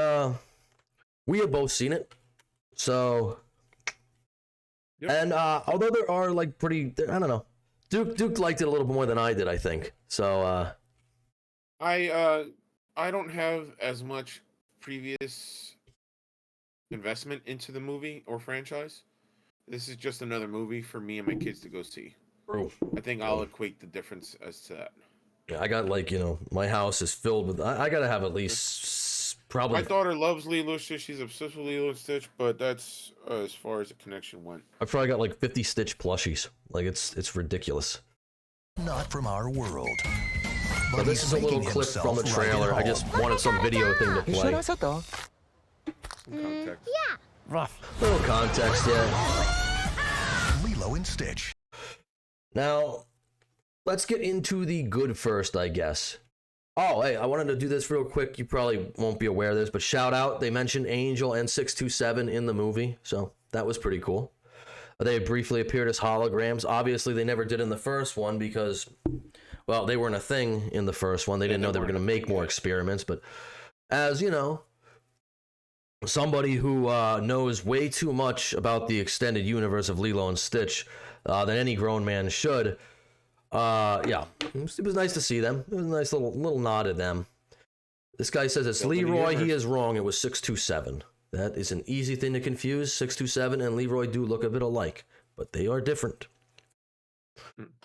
we have both seen it. So, and although there are I don't know, Duke liked it a little bit more than I did, I think. So, I don't have as much previous investment into the movie or franchise. This is just another movie for me and my kids to go see. True. I think I'll equate the difference as to that. Yeah, I got my house is filled with. I gotta have at least probably. My daughter loves Lilo and Stitch. She's obsessed with Lilo and Stitch, but that's as far as the connection went. I've probably got 50 Stitch plushies. It's ridiculous. Not from our world. But this is a little clip from the trailer. I just wanted some video thing to play. Context. Yeah. Rough. Little context, yeah. Lilo and Stitch. Now, let's get into the good first, I guess. Oh, hey, I wanted to do this real quick. You probably won't be aware of this, but shout out. They mentioned Angel and 627 in the movie, so that was pretty cool. They briefly appeared as holograms. Obviously, they never did in the first one because, well, they weren't a thing in the first one. They didn't know they were going to make more experiments, but as, somebody who knows way too much about the extended universe of Lilo and Stitch than any grown man should, yeah, it was nice to see them. It was a nice little nod at them. This guy says it's Leroy. He is wrong. It was 627. That is an easy thing to confuse. 627 and Leroy do look a bit alike, but they are different.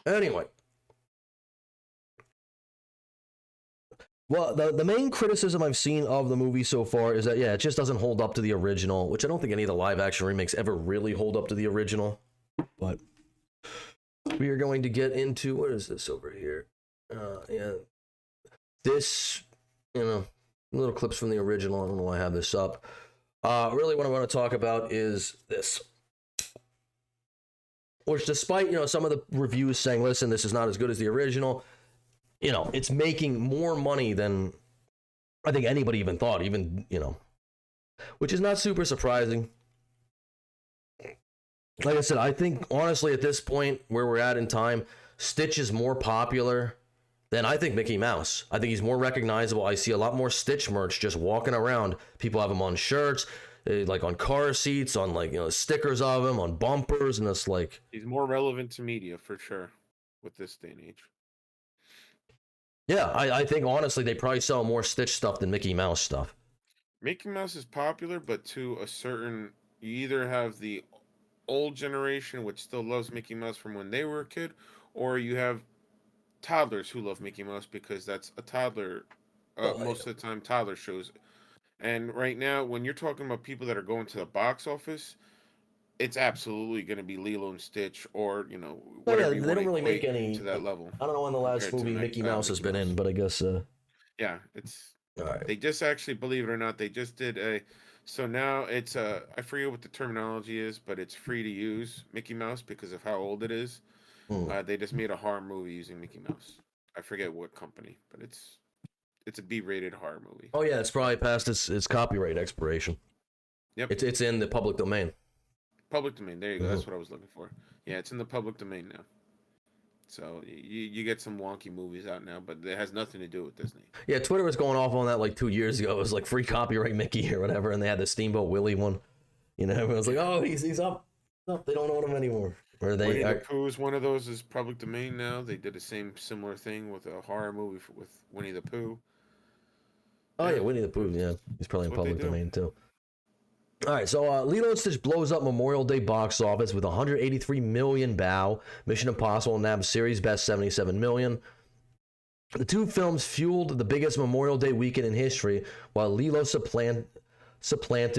Anyway. Well, the main criticism I've seen of the movie so far is that, yeah, it just doesn't hold up to the original, which I don't think any of the live-action remakes ever really hold up to the original. But we are going to get into, what is this over here? Yeah, this, little clips from the original. I don't know why I have this up. Really what I want to talk about is this. Which, despite, some of the reviews saying, listen, this is not as good as the original, it's making more money than I think anybody even thought, which is not super surprising. Like I said, I think, honestly, at this point where we're at in time, Stitch is more popular than I think Mickey Mouse. I think he's more recognizable. I see a lot more Stitch merch just walking around. People have them on shirts. like on car seats, on like stickers of him, on bumpers, and it's like he's more relevant to media for sure with this day and age. Yeah, I think honestly they probably sell more Stitch stuff than Mickey Mouse stuff. Mickey Mouse is popular, but to a certain, you either have the old generation which still loves Mickey Mouse from when they were a kid, or you have toddlers who love Mickey Mouse because that's a toddler. Most of the time, toddler shows. And right now, when you're talking about people that are going to the box office, it's absolutely going to be Lilo and Stitch, or whatever. They don't really make any to that level. I don't know when the last movie Mickey Mouse has been in, but I guess. Yeah, it's. All right. They just actually, believe it or not, they just did a. So now it's I forget what the terminology is, but it's free to use Mickey Mouse because of how old it is. They just made a horror movie using Mickey Mouse. I forget what company, but it's a B-rated horror movie. Oh yeah, it's probably past its copyright expiration. Yep. It's in the public domain. Public domain. There you go. That's what I was looking for. Yeah, it's in the public domain now. So you get some wonky movies out now, but it has nothing to do with Disney. Yeah, Twitter was going off on that like 2 years ago. It was like free copyright Mickey or whatever, and they had the Steamboat Willie one. Everyone was like, "Oh, he's up. They don't own him anymore." Or Winnie the Pooh is one of those is public domain now. They did the similar thing with a horror movie with Winnie the Pooh. Oh yeah, Winnie the Pooh. Yeah, he's probably in public domain too. All right, so Lilo and Stitch blows up Memorial Day box office with 183 million bow. Mission Impossible nabs series best 77 million. The two films fueled the biggest Memorial Day weekend in history, while Lilo supplanted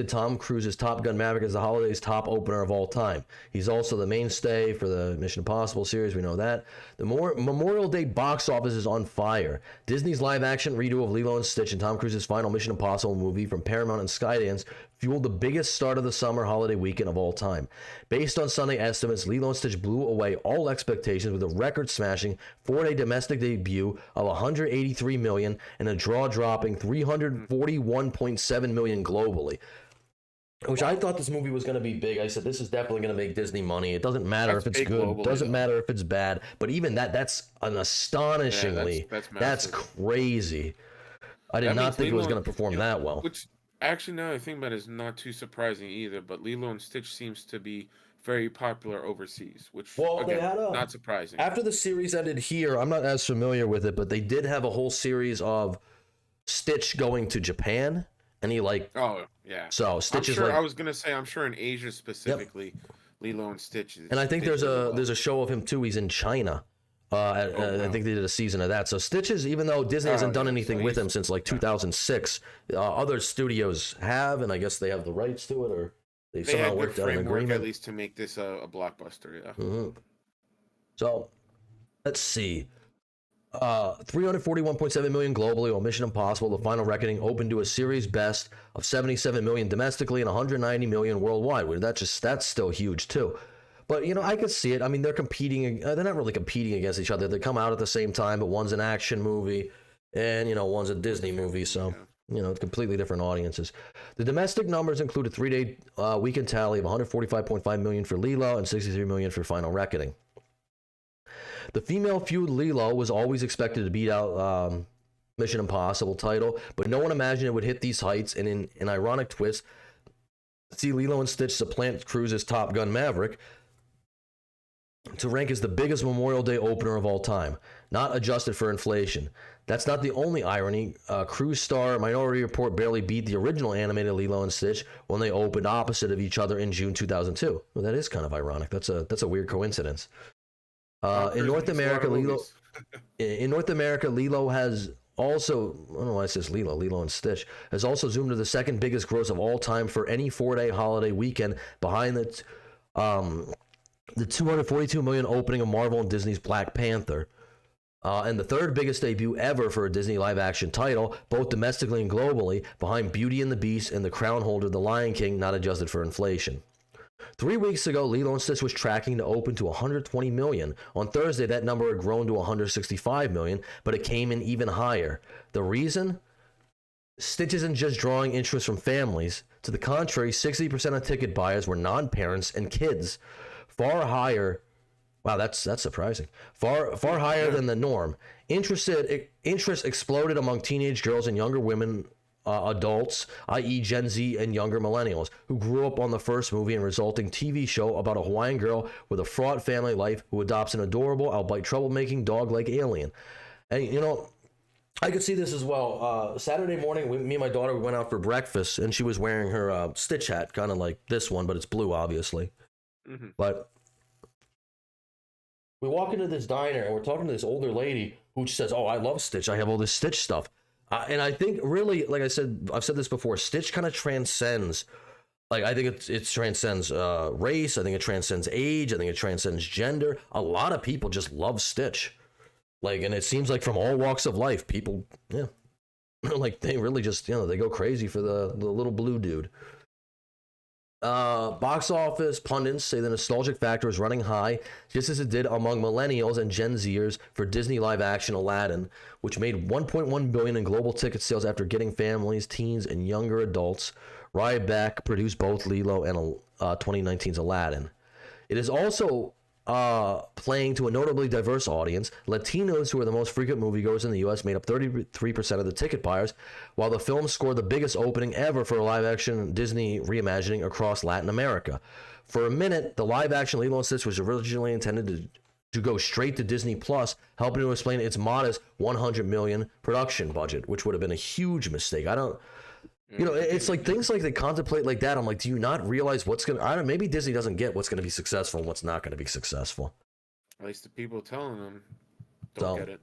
Tom Cruise's Top Gun Maverick as the holiday's top opener of all time. He's also the mainstay for the Mission Impossible series, we know that. The Memorial Day box office is on fire. Disney's live-action redo of Lilo and Stitch and Tom Cruise's final Mission Impossible movie from Paramount and Skydance fueled the biggest start of the summer holiday weekend of all time. Based on Sunday estimates, Lilo and Stitch blew away all expectations with a record-smashing 4-day domestic debut of $183 million and a draw-dropping $341.7 million globally. Which I thought this movie was going to be big. I said, this is definitely going to make Disney money. It doesn't matter if it's good. It doesn't matter if it's bad. But even that's an astonishingly... Yeah, that's crazy. I did not think it was going to perform that well. Which, actually, now I think about it, is not too surprising either. But Lilo and Stitch seems to be very popular overseas, which, again, not surprising. After the series ended here, I'm not as familiar with it, but they did have a whole series of Stitch going to Japan. And he oh yeah. So Stitch is I was gonna say I'm sure in Asia specifically, Lilo and Stitch. And I think there's a show of him too. He's in China. I think they did a season of that. So Stitch is, even though Disney hasn't done anything with him since like 2006, other studios have, and I guess they have the rights to it, or they somehow worked out an agreement at least to make this a blockbuster. Yeah. Mm-hmm. So let's see. 341.7 million globally, while Mission Impossible: The Final Reckoning opened to a series best of 77 million domestically and 190 million worldwide. That's still huge too. But I could see it. I mean, they're competing. They're not really competing against each other. They come out at the same time, but one's an action movie, and one's a Disney movie. So completely different audiences. The domestic numbers include a 3-day weekend tally of 145.5 million for Lilo and 63 million for Final Reckoning. The female feud Lilo was always expected to beat out Mission Impossible title, but no one imagined it would hit these heights. And in an ironic twist, see Lilo and Stitch supplant Cruise's Top Gun Maverick to rank as the biggest Memorial Day opener of all time, not adjusted for inflation. That's not the only irony. Cruise star Minority Report barely beat the original animated Lilo and Stitch when they opened opposite of each other in June 2002. Well, that is kind of ironic. That's a weird coincidence. In North America, Lilo has also, I don't know why it says Lilo and Stitch, has also zoomed to the second biggest gross of all time for any 4-day holiday weekend, behind the 242 million opening of Marvel and Disney's Black Panther, and the third biggest debut ever for a Disney live-action title, both domestically and globally, behind Beauty and the Beast and the crown holder, The Lion King, not adjusted for inflation. 3 weeks ago, Lilo and Stitch was tracking to open to 120 million. On Thursday, that number had grown to 165 million, but it came in even higher. The reason? Stitch isn't just drawing interest from families. To the contrary, 60% of ticket buyers were non-parents and kids. Far higher. Wow, that's surprising. Far higher than the norm. Interest exploded among teenage girls and younger women adults, i.e. Gen Z and younger millennials, who grew up on the first movie and resulting TV show about a Hawaiian girl with a fraught family life who adopts an adorable, albeit troublemaking, dog-like alien. And, you know, I could see this as well. Saturday morning, me and my daughter went out for breakfast, and she was wearing her Stitch hat, kind of like this one, but it's blue, obviously. Mm-hmm. But we walk into this diner, and we're talking to this older lady who says, "Oh, I love Stitch. I have all this Stitch stuff." And I think really, like I said, I've said this before, Stitch kind of transcends, like I think it transcends race. I think it transcends age. I think it transcends gender. A lot of people just love Stitch. Like, and it seems like from all walks of life, people, yeah, like they really just, you know, they go crazy for the little blue dude. Box office pundits say the nostalgic factor is running high, just as it did among millennials and Gen Zers for Disney live-action Aladdin, which made $1.1 billion in global ticket sales after getting families, teens, and younger adults right back. Produced both Lilo and 2019's Aladdin. It is also playing to a notably diverse audience. Latinos, who are the most frequent moviegoers in the U.S., made up 33% of the ticket buyers, while the film scored the biggest opening ever for a live-action Disney reimagining across Latin America. For a minute, the live-action Lilo & Stitch was originally intended to go straight to Disney Plus, helping to explain its modest $100 million production budget, which would have been a huge mistake. You know, it's like things like they contemplate like that. I'm like, do you not realize what's going to, maybe Disney doesn't get what's going to be successful and what's not going to be successful. At least the people telling them don't get it.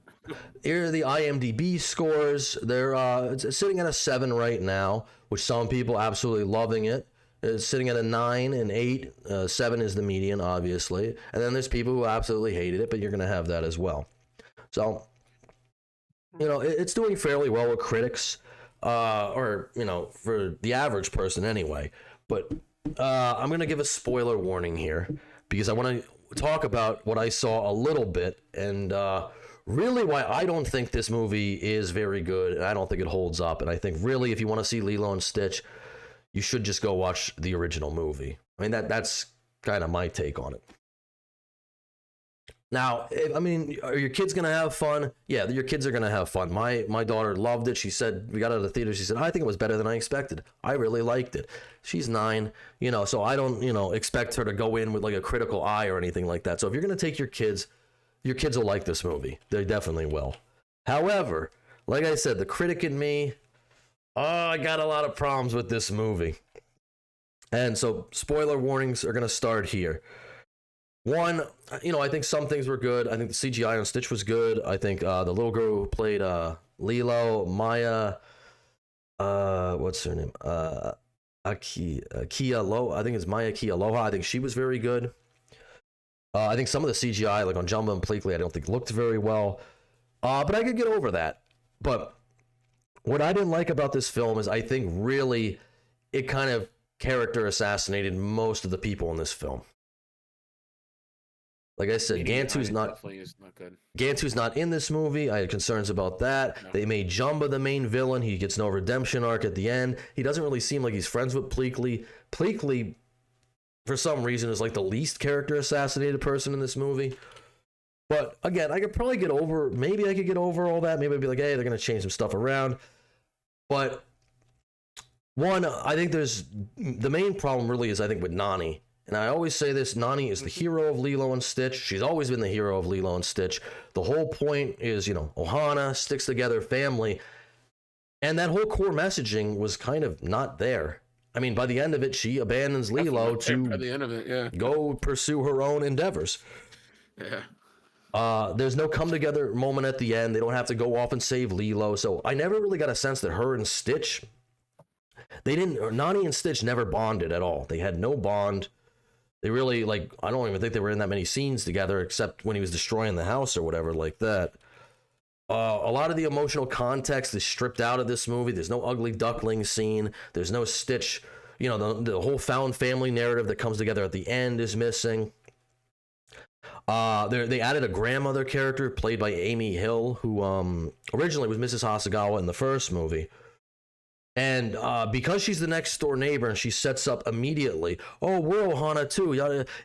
Here are the IMDb scores. They're it's sitting at a 7 right now, which some people absolutely loving it. It's sitting at a 9 and 8. 7 is the median, obviously. And then there's people who absolutely hated it, but you're going to have that as well. So, you know, it's doing fairly well with critics. Or, you know, for the average person anyway. But I'm going to give a spoiler warning here because I want to talk about what I saw a little bit and really why I don't think this movie is very good and I don't think it holds up. And I think really if you want to see Lilo and Stitch, you should just go watch the original movie. I mean, that's kind of my take on it. Now, are your kids going to have fun? Yeah, your kids are going to have fun. My daughter loved it. She said, we got out of the theater, she said, I think it was better than I expected. I really liked it. She's 9, you know, so I don't, you know, expect her to go in with like a critical eye or anything like that. So if you're going to take your kids will like this movie. They definitely will. However, like I said, the critic in me, I got a lot of problems with this movie. And so spoiler warnings are going to start here. One, you know, I think some things were good. I think the CGI on Stitch was good. I think the little girl who played Lilo, Maya, what's her name? Kia Lo. I think it's Maya Kia Aloha. I think she was very good. I think some of the CGI, like on Jumbo and Pleakley, I don't think looked very well. But I could get over that. But what I didn't like about this film is I think really it kind of character assassinated most of the people in this film. Like I said, Gantu's not good. Gantu's not in this movie. I had concerns about that. No. They made Jumba the main villain. He gets no redemption arc at the end. He doesn't really seem like he's friends with Pleakley. Pleakley, for some reason, is like the least character assassinated person in this movie. But again, I could probably get over, maybe I could get over all that. Maybe I'd be like, hey, they're going to change some stuff around. But one, I think the main problem really is, I think, with Nani. And I always say this, Nani is the hero of Lilo and Stitch. She's always been the hero of Lilo and Stitch. The whole point is, you know, Ohana, sticks together, family. And that whole core messaging was kind of not there. I mean, by the end of it, she abandons Lilo to go pursue her own endeavors. Yeah. There's no come together moment at the end. They don't have to go off and save Lilo. So I never really got a sense that her and Stitch, Nani and Stitch never bonded at all. They had no bond. They really, like, I don't even think they were in that many scenes together except when he was destroying the house or whatever like that. A lot of the emotional context is stripped out of this movie. There's no ugly duckling scene. There's no Stitch. You know, the whole found family narrative that comes together at the end is missing. They added a grandmother character played by Amy Hill, who originally was Mrs. Hasagawa in the first movie. And because she's the next door neighbor and she sets up immediately, oh, we're Ohana too.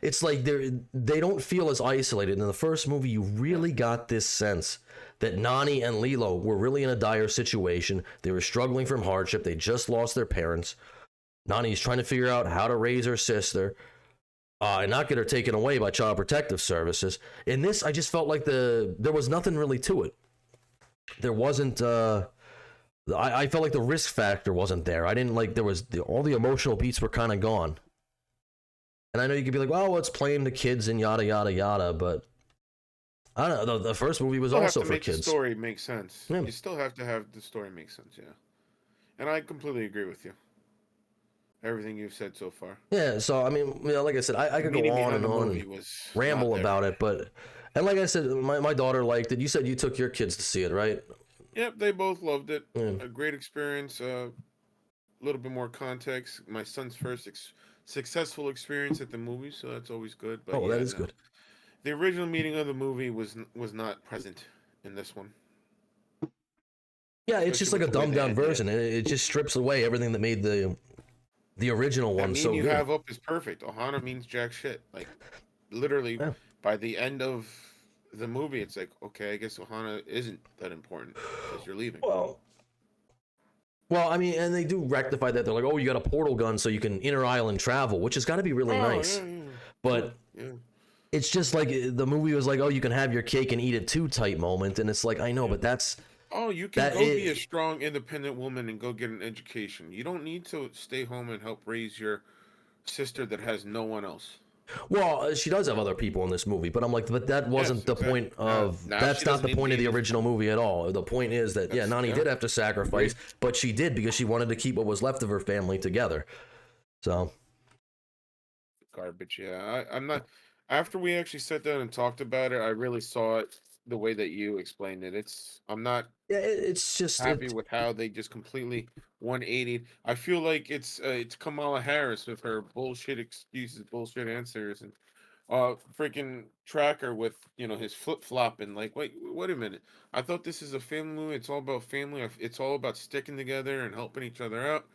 It's like they don't feel as isolated. In the first movie, you really got this sense that Nani and Lilo were really in a dire situation. They were struggling from hardship. They just lost their parents. Nani's trying to figure out how to raise her sister and not get her taken away by Child Protective Services. In this, I just felt like there was nothing really to it. There wasn't... I felt like the risk factor wasn't there. I didn't like all the emotional beats were kind of gone. And I know you could be like, well, it's playing to kids and yada, yada, yada, but I don't know. The first movie was also for kids. The story make sense. Yeah. You still have to have the story make sense, yeah. And I completely agree with you. Everything you've said so far. Yeah, so I mean, like I said, I could go on and on and ramble about it, and like I said, my daughter liked it. You said you took your kids to see it, right? Yep, they both loved it. A great experience. A little bit more context. My son's first successful experience at the movie, so that's always good. But that is good. The original meaning of the movie was not present in this one. Yeah, it's just like a dumbed down version, and it just strips away everything that made the original one so good. You have up is perfect. Ohana means jack shit. Like literally, by the end of the movie, it's like, okay, I guess Ohana isn't that important because you're leaving. Well, I mean, and they do rectify that. They're like, oh, you got a portal gun so you can inter-island travel, which has got to be really nice. Yeah. But it's just like the movie was like, oh, you can have your cake and eat it too type moment, and it's like, I know, but that's... Oh, you can go be a strong, independent woman and go get an education. You don't need to stay home and help raise your sister that has no one else. Well, she does have other people in this movie, but I'm like, but that wasn't the point of... that's not the point of the original movie at all. The point is that, Nani did have to sacrifice, but she did because she wanted to keep what was left of her family together. So... Garbage, yeah. I'm not... After we actually sat down and talked about it, I really saw it the way that you explained it. I'm not... Yeah, it's just... happy with how they just completely 180'd. I feel like it's Kamala Harris with her bullshit excuses, bullshit answers, and freaking Tracker with, his flip-flop and like, wait a minute. I thought this is a family movie. It's all about family. It's all about sticking together and helping each other out.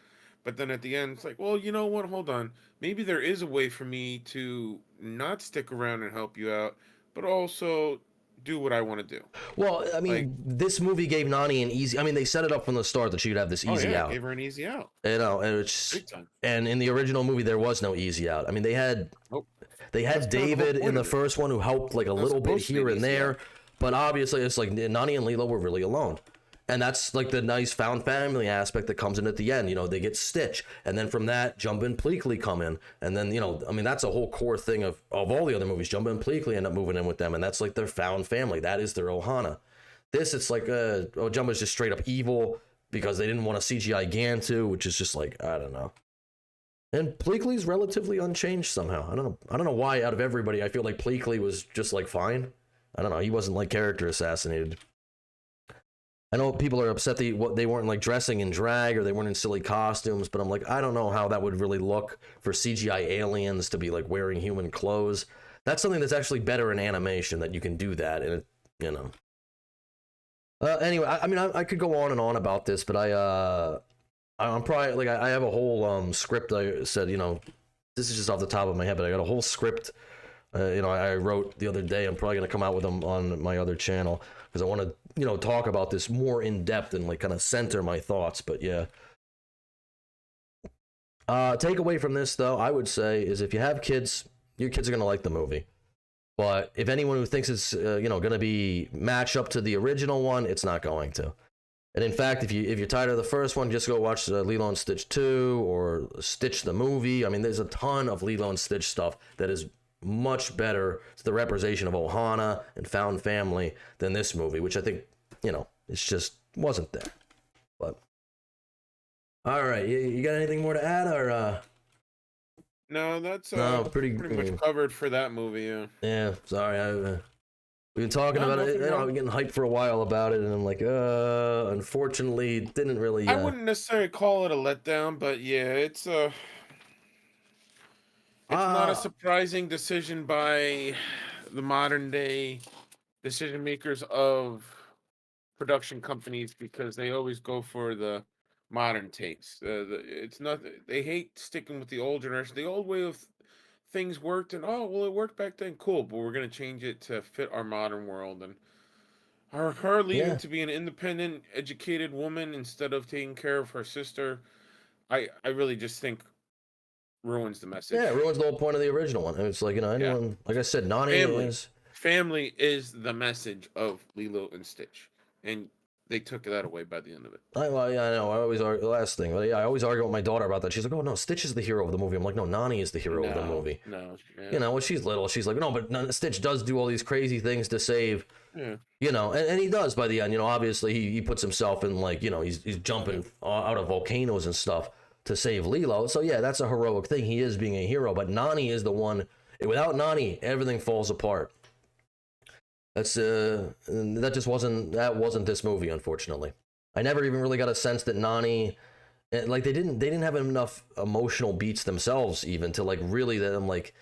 But then at the end, it's like, well, you know what? Hold on. Maybe there is a way for me to not stick around and help you out, but also do what I want to do. Well, I mean, this movie gave Nani an easy... I mean, they set it up from the start that she'd have this easy out. Gave her an easy out. And it's... And in the original movie, there was no easy out. I mean, they had... They had David in the first one who helped like a little bit here and there, but obviously it's like Nani and Lilo were really alone. And that's like the nice found family aspect that comes in at the end. They get Stitch, and then from that, Jumba and Pleakley come in, and then I mean that's a whole core thing of all the other movies. Jumba and Pleakley end up moving in with them, and that's like their found family. That is their Ohana. This, it's like Jumba's just straight up evil because they didn't want to CGI Gantu, which is just like, I don't know. And Pleakley's relatively unchanged somehow. I don't know why out of everybody I feel like Pleakley was just like fine. I don't know. He wasn't like character assassinated. I know people are upset that they weren't like dressing in drag or they weren't in silly costumes, but I'm like, I don't know how that would really look for CGI aliens to be like wearing human clothes. That's something that's actually better in animation, that you can do that, and anyway, I mean, I could go on and on about this, but I'm probably like I have a whole script. I said, this is just off the top of my head, but I got a whole script. I wrote the other day. I'm probably gonna come out with them on my other channel because I want to talk about this more in depth and like kind of center my thoughts. But yeah. Takeaway from this though, I would say, is if you have kids, your kids are gonna like the movie. But if anyone who thinks it's gonna be match up to the original one, it's not going to. And in fact, if you're tired of the first one, just go watch Lilo and Stitch 2 or Stitch the movie. I mean, there's a ton of Lilo and Stitch stuff that is much better to the representation of Ohana and found family than this movie, which I think, it's just wasn't there. But all right, you got anything more to add, or No, that's no, pretty much covered for that movie. Yeah, sorry, we've been talking about it. I've been getting hyped for a while about it, and I'm like, unfortunately, it didn't really. I wouldn't necessarily call it a letdown, but yeah, it's not a surprising decision by the modern day decision makers of production companies, because they always go for the modern takes. It's not. They hate sticking with the old generation. The old way of things worked, and it worked back then. Cool, but we're gonna change it to fit our modern world. And her leaving to be an independent, educated woman instead of taking care of her sister, I really just think ruins the message. Yeah, it ruins the whole point of the original one. And it's like, anyone, like I said, Nani Family is the message of Lilo and Stitch, and they took that away by the end of it. I know. I always argue the last thing. I always argue with my daughter about that. She's like, "Oh no, Stitch is the hero of the movie." I'm like, "No, Nani is the hero of the movie." No, when she's little, she's like, "No, but Stitch does do all these crazy things to save." And he does by the end. Obviously he puts himself in he's jumping out of volcanoes and stuff to save Lilo. So yeah, that's a heroic thing. He is being a hero, but Nani is the one. Without Nani, everything falls apart. That wasn't this movie, unfortunately. I never even really got a sense that Nani, they didn't have enough emotional beats themselves even to really that I'm like,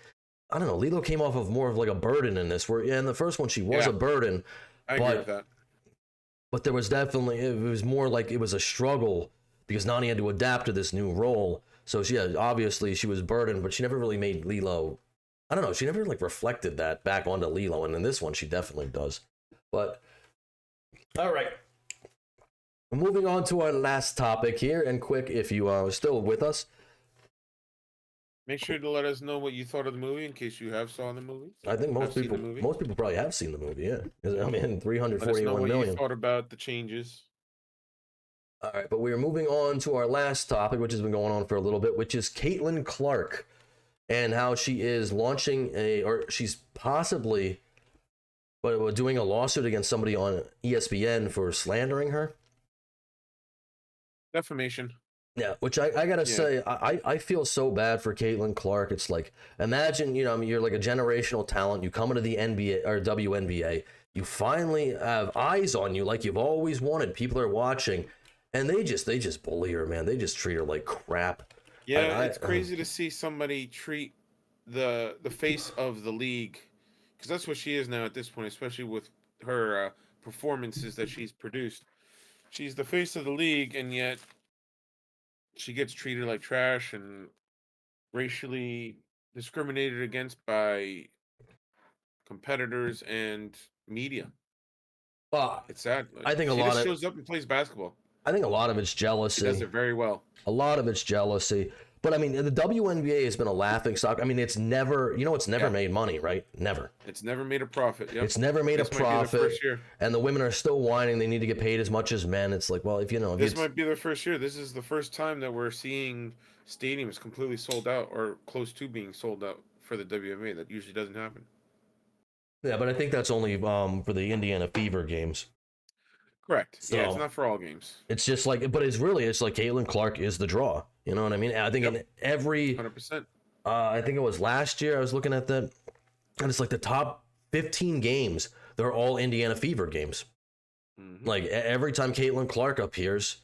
I don't know, Lilo came off of more of a burden in this, where in the first one she was a burden. I agree with that. But there was definitely, it was more like it was a struggle because Nani had to adapt to this new role. So obviously she was burdened, but she never really made Lilo, I don't know, she never reflected that back onto Lilo, and in this one she definitely does. But all right, moving on to our last topic here, and quick, if you are still with us, make sure to let us know what you thought of the movie in case you have saw the movie. I think most people probably have seen the movie. Yeah, I mean, 341 let us know what million. You thought about the changes. All right, but we are moving on to our last topic, which has been going on for a little bit, which is Caitlin Clark. And how she is launching she's possibly doing a lawsuit against somebody on ESPN for slandering her. Defamation. Yeah, which I gotta say, I feel so bad for Caitlin Clark. It's like, imagine, you're like a generational talent. You come into the NBA or WNBA. You finally have eyes on you like you've always wanted. People are watching, and they just bully her, man. They just treat her like crap. Yeah, it's crazy to see somebody treat the face of the league, because that's what she is now at this point, especially with her performances that she's produced. She's the face of the league, and yet she gets treated like trash and racially discriminated against by competitors and media. It's sad. I think she just shows up and plays basketball. I think a lot of it's jealousy. She does it very well. A lot of it's jealousy. But I mean, the WNBA has been a laughing stock. I mean, it's never, it's never made money, right? Never. It's never made a profit. Yep. It's never made a profit. First year. And the women are still whining they need to get paid as much as men. It's like, well, this might be their first year. This is the first time that we're seeing stadiums completely sold out or close to being sold out for the WNBA. That usually doesn't happen. Yeah, but I think that's only for the Indiana Fever games. Correct. So, it's not for all games. It's just like, but it's like Caitlin Clark is the draw. You know what I mean? I think in every 100%. I think it was last year I was looking at that, and it's like the top 15 games, they're all Indiana Fever games. Mm-hmm. Like every time Caitlin Clark appears,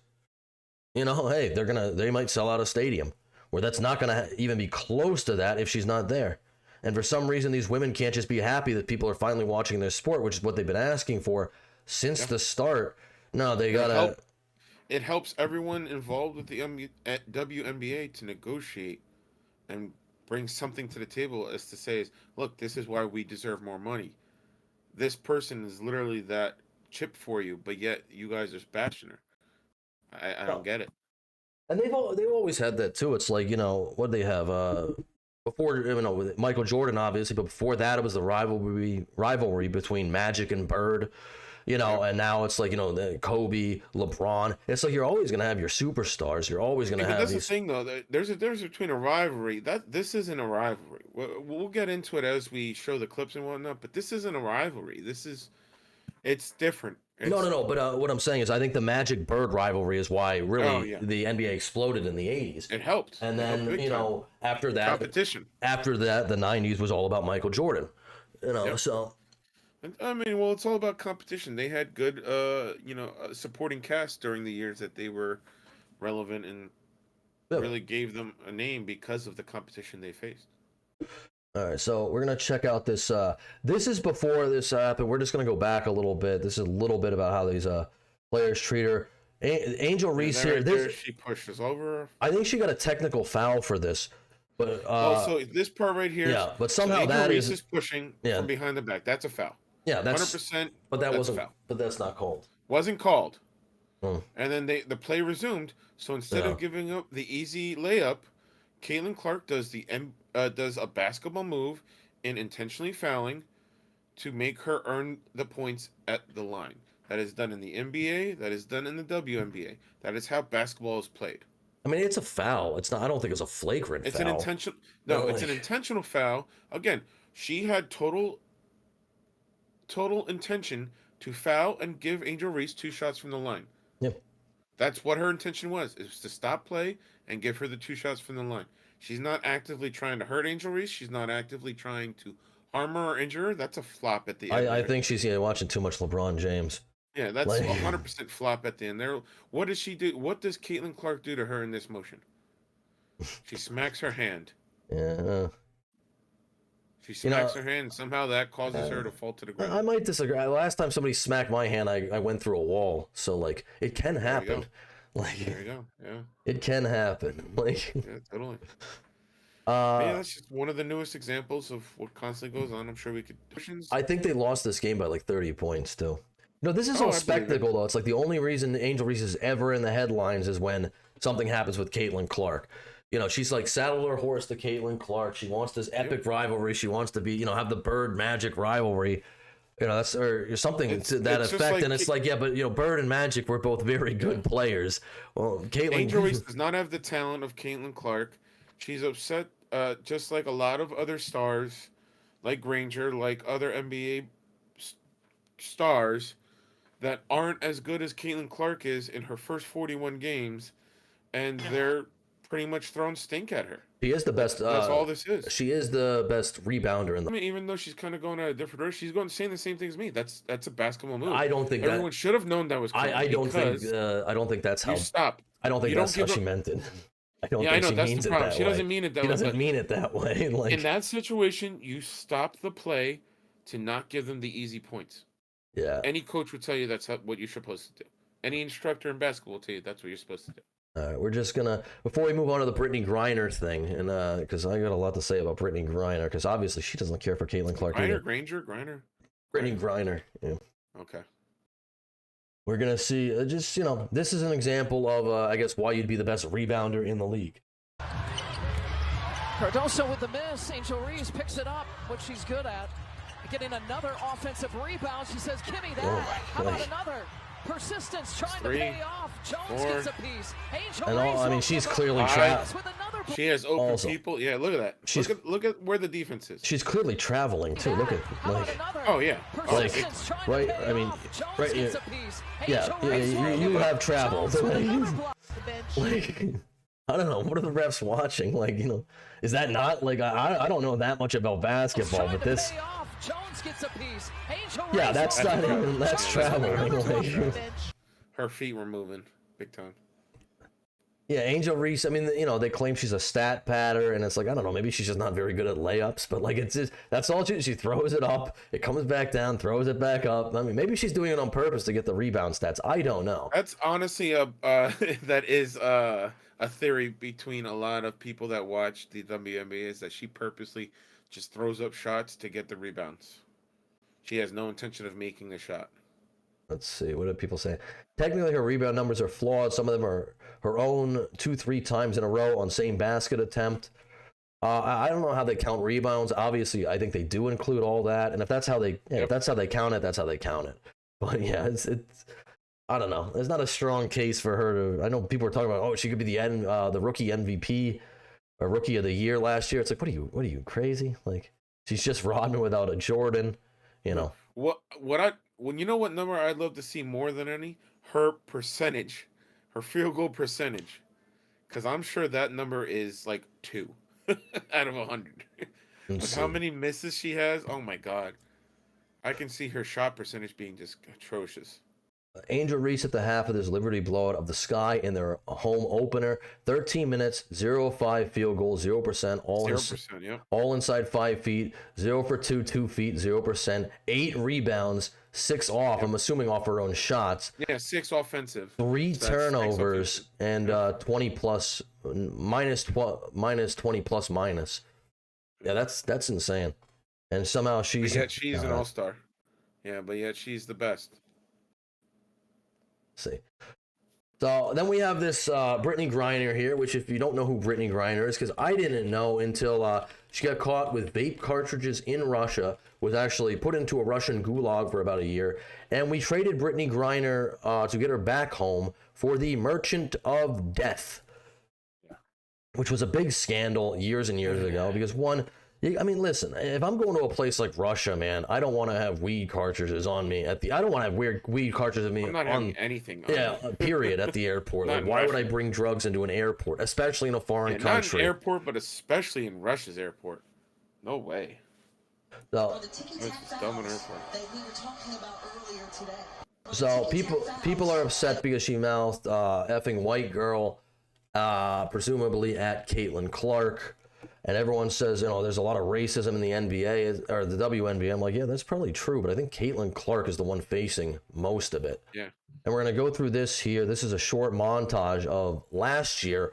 hey, they might sell out a stadium, where that's not gonna even be close to that if she's not there. And for some reason, these women can't just be happy that people are finally watching their sport, which is what they've been asking for since the start. No, they gotta. It helps everyone involved with the WNBA to negotiate and bring something to the table as to say, look, this is why we deserve more money. This person is literally that chip for you, but yet you guys are bashing her. I don't get it. And they've always had that too. It's like, what they have before, with Michael Jordan, obviously, but before that, it was the rivalry between Magic and Bird. And now it's like, Kobe, LeBron. It's like you're always going to have your superstars. You're always going to have that's the thing, though. There's a difference between a rivalry. This isn't a rivalry. We'll get into it as we show the clips and whatnot, but this isn't a rivalry. It's different. No. But what I'm saying is I think the Magic Bird rivalry is why really the NBA exploded in the 80s. It helped. And then, after that, competition. After that, the 90s was all about Michael Jordan. So... I mean, well, it's all about competition. They had good, supporting cast during the years that they were relevant and really gave them a name because of the competition they faced. All right, so we're going to check out this. This is before this happened. We're just going to go back a little bit. This is a little bit about how these players treat her. Angel Reese here. She pushes over. I think she got a technical foul for this, but also this part right here. Yeah, but somehow Angel that Reese is pushing from behind the back. That's a foul. Yeah, that's 100%. But that wasn't. Foul. But that's not called. Wasn't called. And then the play resumed. So instead of giving up the easy layup, Caitlin Clark does does a basketball move in intentionally fouling to make her earn the points at the line. That is done in the NBA. That is done in the WNBA. That is how basketball is played. I mean, it's a foul. It's not. I don't think it's a flagrant foul. It's an intentional. No, it's an intentional foul. Again, she had total intention to foul and give Angel Reese 2 shots from the line. Yep. That's what her intention was, is to stop play and give her the 2 shots from the line. She's not actively trying to hurt Angel Reese. She's not actively trying to harm her or injure her. That's a flop at the end. I think she's watching too much LeBron James. Yeah, that's 100% flop at the end. There. What does she do? What does Caitlin Clark do to her in this motion? She smacks her hand. Yeah. She smacks her hand, and somehow that causes her to fall to the ground. I might disagree. Last time somebody smacked my hand, I went through a wall. So it can happen. There you go. Yeah. It can happen. Yeah, totally. Yeah, that's just one of the newest examples of what constantly goes on. I'm sure we could. I think they lost this game by 30 points too. No, this is all spectacle though. It's the only reason Angel Reese is ever in the headlines is when something happens with Caitlin Clark. She's saddled her horse to Caitlin Clark. She wants this epic rivalry. She wants to be, have the Bird Magic rivalry. That's or something to that effect. And it's but Bird and Magic were both very good players. Well, Angel Reese does not have the talent of Caitlin Clark. She's upset, just like a lot of other stars, like Granger, like other NBA stars that aren't as good as Caitlin Clark is in her first 41 games, and they're pretty much throwing stink at her. She is the best. That's all this is. She is the best rebounder in the. I mean, even though she's kind of going at a different direction, she's saying the same thing as me. That's a basketball move. I don't think everyone should have known that was. I don't think that's how. Stop. I don't think that's how she meant it. I don't think she means it that way. She doesn't mean it that way. She doesn't mean it that way. In that situation, you stop the play to not give them the easy points. Yeah. Any coach would tell you that's what you're supposed to do. Any instructor in basketball will tell you that's what you're supposed to do. All right, we're just gonna before we move on to the Brittany Griner thing, and because I got a lot to say about Brittany Griner, because obviously she doesn't care for Caitlin Clark either. Griner. Brittany Griner. Yeah. Okay. We're gonna see. This is an example of I guess why you'd be the best rebounder in the league. Cardoso with the miss. Angel Reese picks it up, what she's good at. Getting another offensive rebound. She says, "Give me that." How about another? Persistence trying to pay off. Jones gets a piece. Angel Reese she's clearly trapped. She has open people. Yeah, look at that. Look at where the defense is. She's clearly traveling too. Look at Oh yeah. Right. I mean, right. You have traveled. I don't know. What are the refs watching? Is that not I don't know that much about basketball, but this. Jones gets a piece. Yeah, that's not even. That's traveling. Her feet were moving big time. Yeah, Angel Reese. I mean, they claim she's a stat patter, and it's I don't know. Maybe she's just not very good at layups, but it's just that's all she throws it up, it comes back down, throws it back up. I mean, maybe she's doing it on purpose to get the rebound stats. I don't know. That's honestly that is a theory between a lot of people that watch the WNBA is that she purposely just throws up shots to get the rebounds. She has no intention of making the shot. Let's see. What do people say? Technically, her rebound numbers are flawed. Some of them are her own 2-3 times in a row on same basket attempt. I don't know how they count rebounds. Obviously, I think they do include all that. And if that's how they, if that's how they count it, that's how they count it. But yeah, it's I don't know. There's not a strong case for her to. I know people are talking about, she could be the rookie MVP or rookie of the year last year. It's what are you crazy? She's just Rodman without a Jordan. What number I'd love to see more than any? Her percentage, her field goal percentage, because I'm sure that number is 2 out of 100. With how many misses she has, oh my god, I can see her shot percentage being just atrocious. Angel Reese at the half of this Liberty blowout of the Sky in their home opener. 13 minutes, 0-5 field goal, 0%. 0%, yeah. All inside 5 feet, 0 for 2, 2 feet, 0%. 8 rebounds, 6 off. I'm assuming off her own shots. Yeah, 6 offensive. 3 turnovers and 20 plus minus 20 plus minus. Yeah, that's insane. And somehow she's an all-star. Yeah, but yet she's the best. See. So then we have this Brittany Griner here, which if you don't know who Brittany Griner is, because I didn't know until she got caught with vape cartridges in Russia, was actually put into a Russian gulag for about a year, and we traded Brittany Griner to get her back home for the Merchant of Death, which was a big scandal years and years ago, because one, I mean, listen, if I'm going to a place like Russia, man, I don't want to have weed cartridges on me I don't want to have weird weed cartridges on me. I'm not having anything on me. Period, at the airport. Like, why would I bring drugs into an airport, especially in a foreign country? Not an airport, but especially in Russia's airport. No way. So, it's dumb an airport. So people are upset because she mouthed effing white girl, presumably at Caitlin Clark. And everyone says, there's a lot of racism in the NBA or the WNBA. I'm like, yeah, that's probably true. But I think Caitlin Clark is the one facing most of it. Yeah. And we're going to go through this here. This is a short montage of last year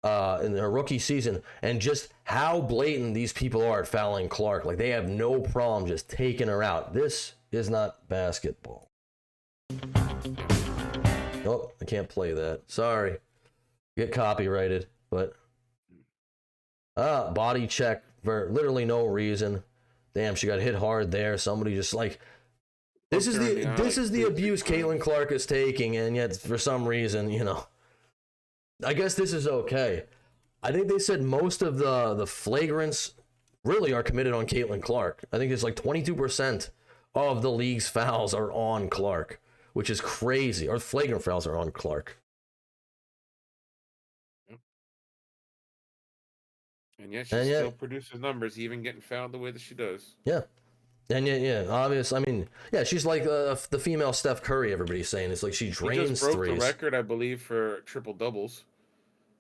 in her rookie season and just how blatant these people are at fouling Clark. Like, they have no problem just taking her out. This is not basketball. Oh, I can't play that. Sorry. Get copyrighted, but... body check for literally no reason. Damn, she got hit hard there. Somebody just like this is the abuse Caitlin Clark is taking, and yet for some reason, I guess this is okay. I think they said most of the flagrants really are committed on Caitlin Clark. I think it's like 22% of the league's fouls are on Clark, which is crazy. Or flagrant fouls are on Clark. And yet she still produces numbers, even getting fouled the way that she does. Yeah. And yeah, obvious. I mean, yeah, she's like the female Steph Curry, everybody's saying. It's like she drains just broke threes. The record, I believe, for triple-doubles.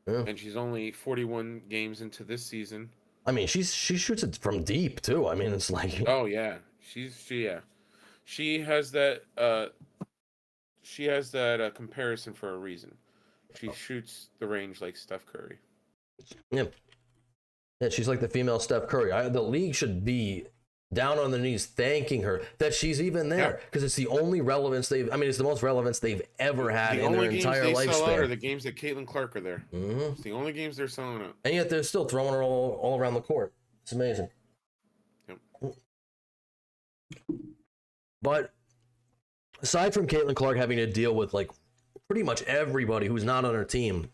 Yeah. And she's only 41 games into this season. I mean, she shoots it from deep, too. I mean, it's like... Oh, yeah. She has that comparison for a reason. She shoots the range like Steph Curry. Yeah. Yeah, she's like the female Steph Curry. The league should be down on their knees thanking her that she's even there, because it's the only relevance it's the most relevance they've ever had in their entire lifespan. The only games they sell out are the games that Caitlin Clark are there. Mm-hmm. It's the only games they're selling out. And yet they're still throwing her all around the court. It's amazing. Yep. But aside from Caitlin Clark having to deal with like pretty much everybody who's not on her team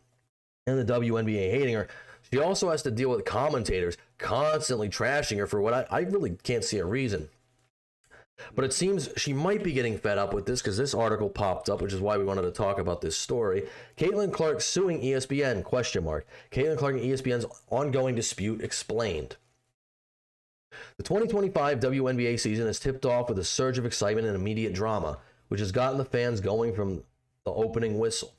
and the WNBA hating her, she also has to deal with commentators constantly trashing her for what I really can't see a reason. But it seems she might be getting fed up with this, because this article popped up, which is why we wanted to talk about this story. Caitlin Clark suing ESPN, ? Caitlin Clark and ESPN's ongoing dispute explained. The 2025 WNBA season has tipped off with a surge of excitement and immediate drama, which has gotten the fans going from the opening whistle.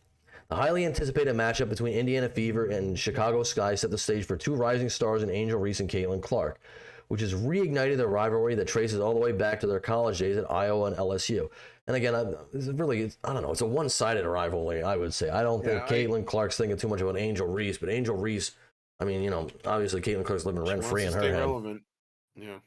The highly anticipated matchup between Indiana Fever and Chicago Sky set the stage for two rising stars in Angel Reese and Caitlin Clark, which has reignited a rivalry that traces all the way back to their college days at Iowa and LSU. And again, I don't know, it's a one-sided rivalry, I would say. I don't think Caitlin Clark's thinking too much about Angel Reese, but Angel Reese, I mean, obviously Caitlin Clark's living rent-free in her head. Relevant. Yeah.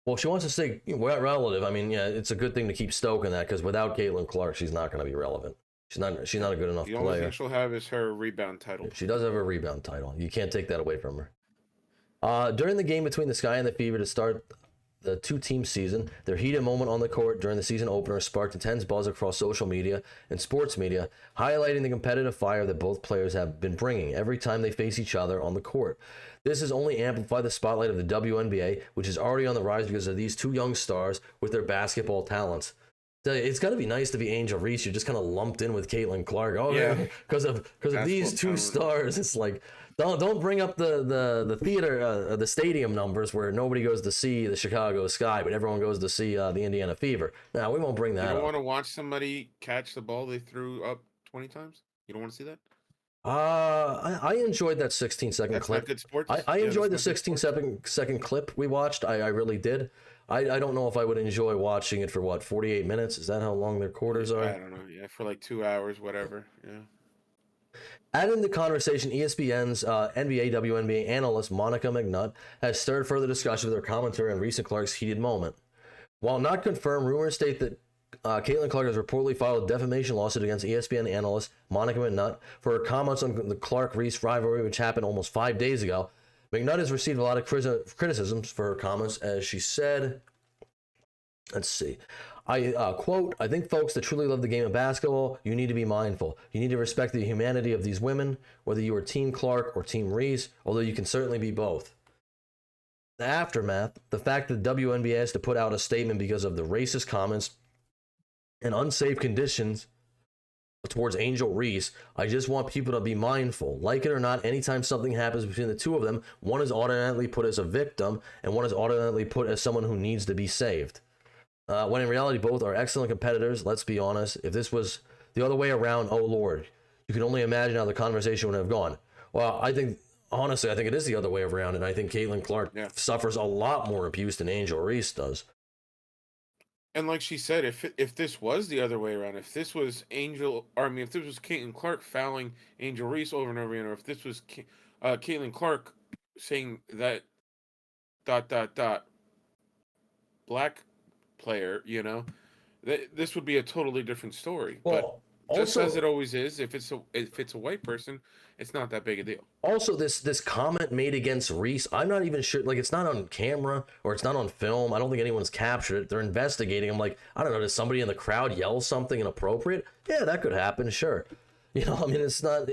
Well, she wants to stay relative. I mean, yeah, it's a good thing to keep stoking that, because without Caitlin Clark, she's not going to be relevant. She's not a good enough player. The only thing she'll have is her rebound title. She does have a rebound title. You can't take that away from her. During the game between the Sky and the Fever to start the two-team season, their heated moment on the court during the season opener sparked intense buzz across social media and sports media, highlighting the competitive fire that both players have been bringing every time they face each other on the court. This has only amplified the spotlight of the WNBA, which is already on the rise because of these two young stars with their basketball talents. It's got to be nice to be Angel Reese. You're just kind of lumped in with Caitlin Clark. Oh, yeah, because of these two stars. It's like Don't bring up the theater, the stadium numbers where nobody goes to see the Chicago Sky, but everyone goes to see the Indiana Fever. No, we won't bring that up. You don't want to watch somebody catch the ball they threw up 20 times? You don't want to see that? I enjoyed that 16-second That's clip. not good sports? I Yeah, enjoyed the that's not good 16-second clip we watched. I really did. I don't know if I would enjoy watching it for 48 minutes? Is that how long their quarters are? I don't know. Yeah, for like 2 hours, whatever. Yeah. Adding the conversation, ESPN's NBA WNBA analyst Monica McNutt has stirred further discussion with her commentary on recent Clark's heated moment. While not confirmed, rumors state that Caitlin Clark has reportedly filed a defamation lawsuit against ESPN analyst Monica McNutt for her comments on the Clark-Reese rivalry, which happened almost 5 days ago. McNutt has received a lot of criticisms for her comments, as she said, let's see, I quote, "I think folks that truly love the game of basketball, you need to be mindful. You need to respect the humanity of these women, whether you are Team Clark or Team Reese, although you can certainly be both." The aftermath, the fact that the WNBA has to put out a statement because of the racist comments and unsafe conditions towards Angel Reese, I just want people to be mindful. Like it or not, anytime something happens between the two of them, one is automatically put as a victim and one is automatically put as someone who needs to be saved. When in reality, both are excellent competitors, let's be honest. If this was the other way around, oh Lord, you can only imagine how the conversation would have gone. Well, honestly, I think it is the other way around, and I think Caitlin Clark suffers a lot more abuse than Angel Reese does. And like she said, if this was the other way around, if this was if this was Caitlin Clark fouling Angel Reese over and over again, or if this was Caitlin Clark saying that ... black player, this would be a totally different story. Well, but just also, as it always is, if it's a white person, it's not that big a deal. Also, this comment made against Reese, I'm not even sure, like, it's not on camera or it's not on film. I don't think anyone's captured it. They're investigating. I'm like, I don't know, does somebody in the crowd yell something inappropriate? Yeah, that could happen, sure. It's not...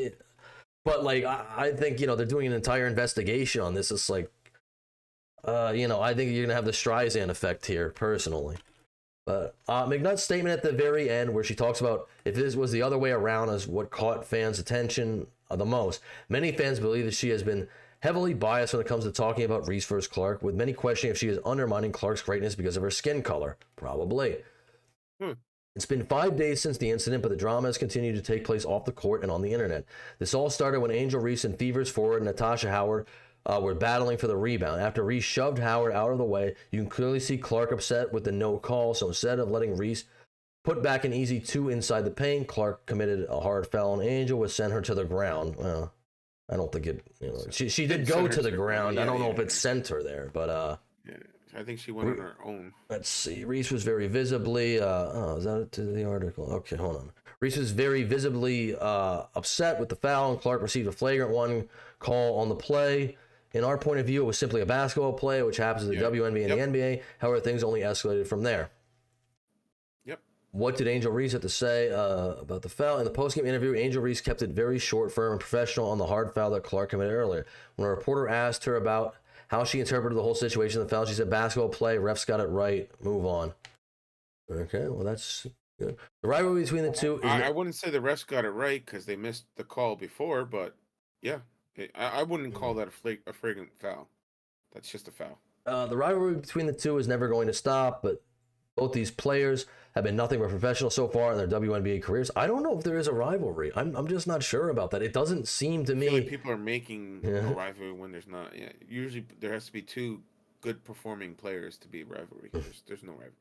But, like, I think, they're doing an entire investigation on this. It's like, I think you're going to have the Streisand effect here, personally. But McNutt's statement at the very end, where she talks about if this was the other way around, is what caught fans' attention the most. Many fans believe that she has been heavily biased when it comes to talking about Reese versus Clark, with many questioning if she is undermining Clark's greatness because of her skin color. Probably. It's been 5 days since the incident, but the drama has continued to take place off the court and on the internet. This all started when Angel Reese and Fever's forward Natasha Howard were battling for the rebound. After Reese shoved Howard out of the way, you can clearly see Clark upset with the no call, so instead of letting Reese put back an easy 2 inside the paint, Clark committed a hard foul on Angel, which sent her to the ground. Well, I don't think it, she did go to the ground. I don't know if it sent her there, but yeah, I think she went on her own. Let's see. Reese was very visibly is that it to the article? Okay, hold on. Reese was very visibly upset with the foul, and Clark received a flagrant 1 call on the play. In our point of view, it was simply a basketball play, which happens in the WNBA and the NBA. However, things only escalated from there. What did Angel Reese have to say about the foul? In the postgame interview, Angel Reese kept it very short, firm, and professional on the hard foul that Clark committed earlier. When a reporter asked her about how she interpreted the whole situation, the foul, she said, basketball play, refs got it right, move on. Okay, well, that's good. The rivalry between the two... I wouldn't say the refs got it right because they missed the call before, but yeah. I wouldn't call that a flagrant foul. That's just a foul. The rivalry between the two is never going to stop, but both these players have been nothing but professional so far in their WNBA careers. I don't know if there is a rivalry. I'm just not sure about that. It doesn't seem to me... I feel like people are making a rivalry when there's not. Yeah, usually there has to be 2 good performing players to be a rivalry. There's no rivalry.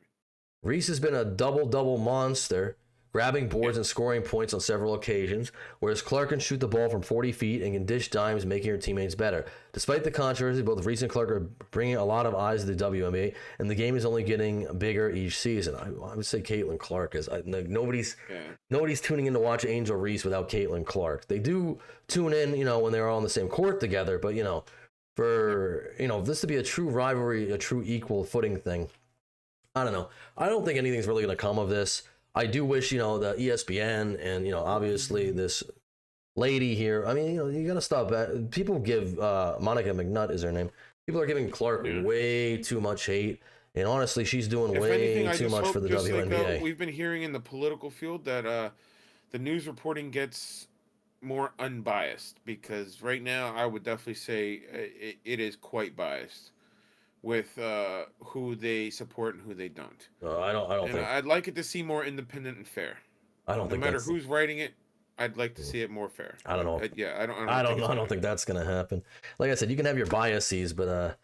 Reese has been a double-double monster, grabbing boards and scoring points on several occasions, whereas Clark can shoot the ball from 40 feet and can dish dimes, making her teammates better. Despite the controversy, both Reese and Clark are bringing a lot of eyes to the WNBA, and the game is only getting bigger each season. I would say Caitlin Clark is. Nobody's tuning in to watch Angel Reese without Caitlin Clark. They do tune in, when they're all on the same court together, but, for, this to be a true rivalry, a true equal footing thing, I don't know. I don't think anything's really going to come of this. I do wish, the ESPN and, obviously this lady here. I mean, you got to stop that. People give, Monica McNutt is her name. People are giving Clark way too much hate. And honestly, she's doing way too much for the WNBA. Like, we've been hearing in the political field that the news reporting gets more unbiased, because right now I would definitely say it is quite biased with who they support and who they don't. I don't think. I'd like it to see more independent and fair. I don't think. No matter who's writing it, I'd like to see it more fair. I don't know. Yeah, I don't think that's gonna happen. Like I said, you can have your biases, but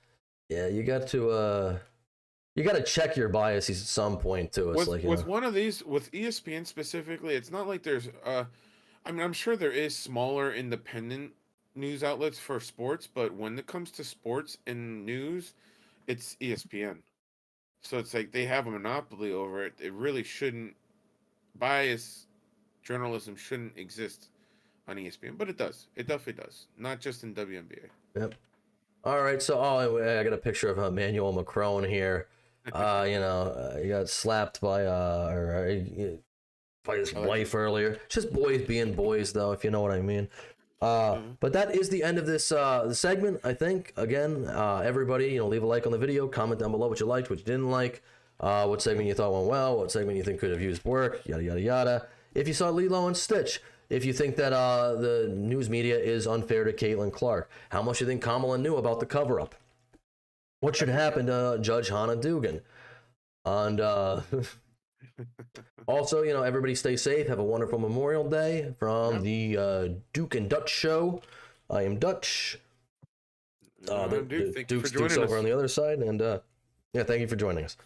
yeah, you got to check your biases at some point too. It's with one of these, with ESPN specifically, it's not like there's I mean, I'm sure there is smaller independent news outlets for sports, but when it comes to sports and news, it's ESPN. So it's like they have a monopoly over it. It really shouldn't. Bias journalism shouldn't exist on ESPN, but it does. It definitely does. Not just in WNBA. Yep. All right, so I got a picture of Emmanuel Macron here. He got slapped by his wife earlier. It's just boys being boys, though, if you know what I mean. But that is the end of this segment, I think. Again, everybody, leave a like on the video, comment down below what you liked, what you didn't like, what segment you thought went well, what segment you think could have used work, yada, yada, yada. If you saw Lilo and Stitch, if you think that the news media is unfair to Caitlin Clark, how much you think Kamala knew about the cover-up, what should happen to Judge Hannah Dugan, and also, everybody stay safe. Have a wonderful Memorial Day from the Duke and Dutch show. I am Dutch. Duke, Duke's over on the other side, and thank you for joining us.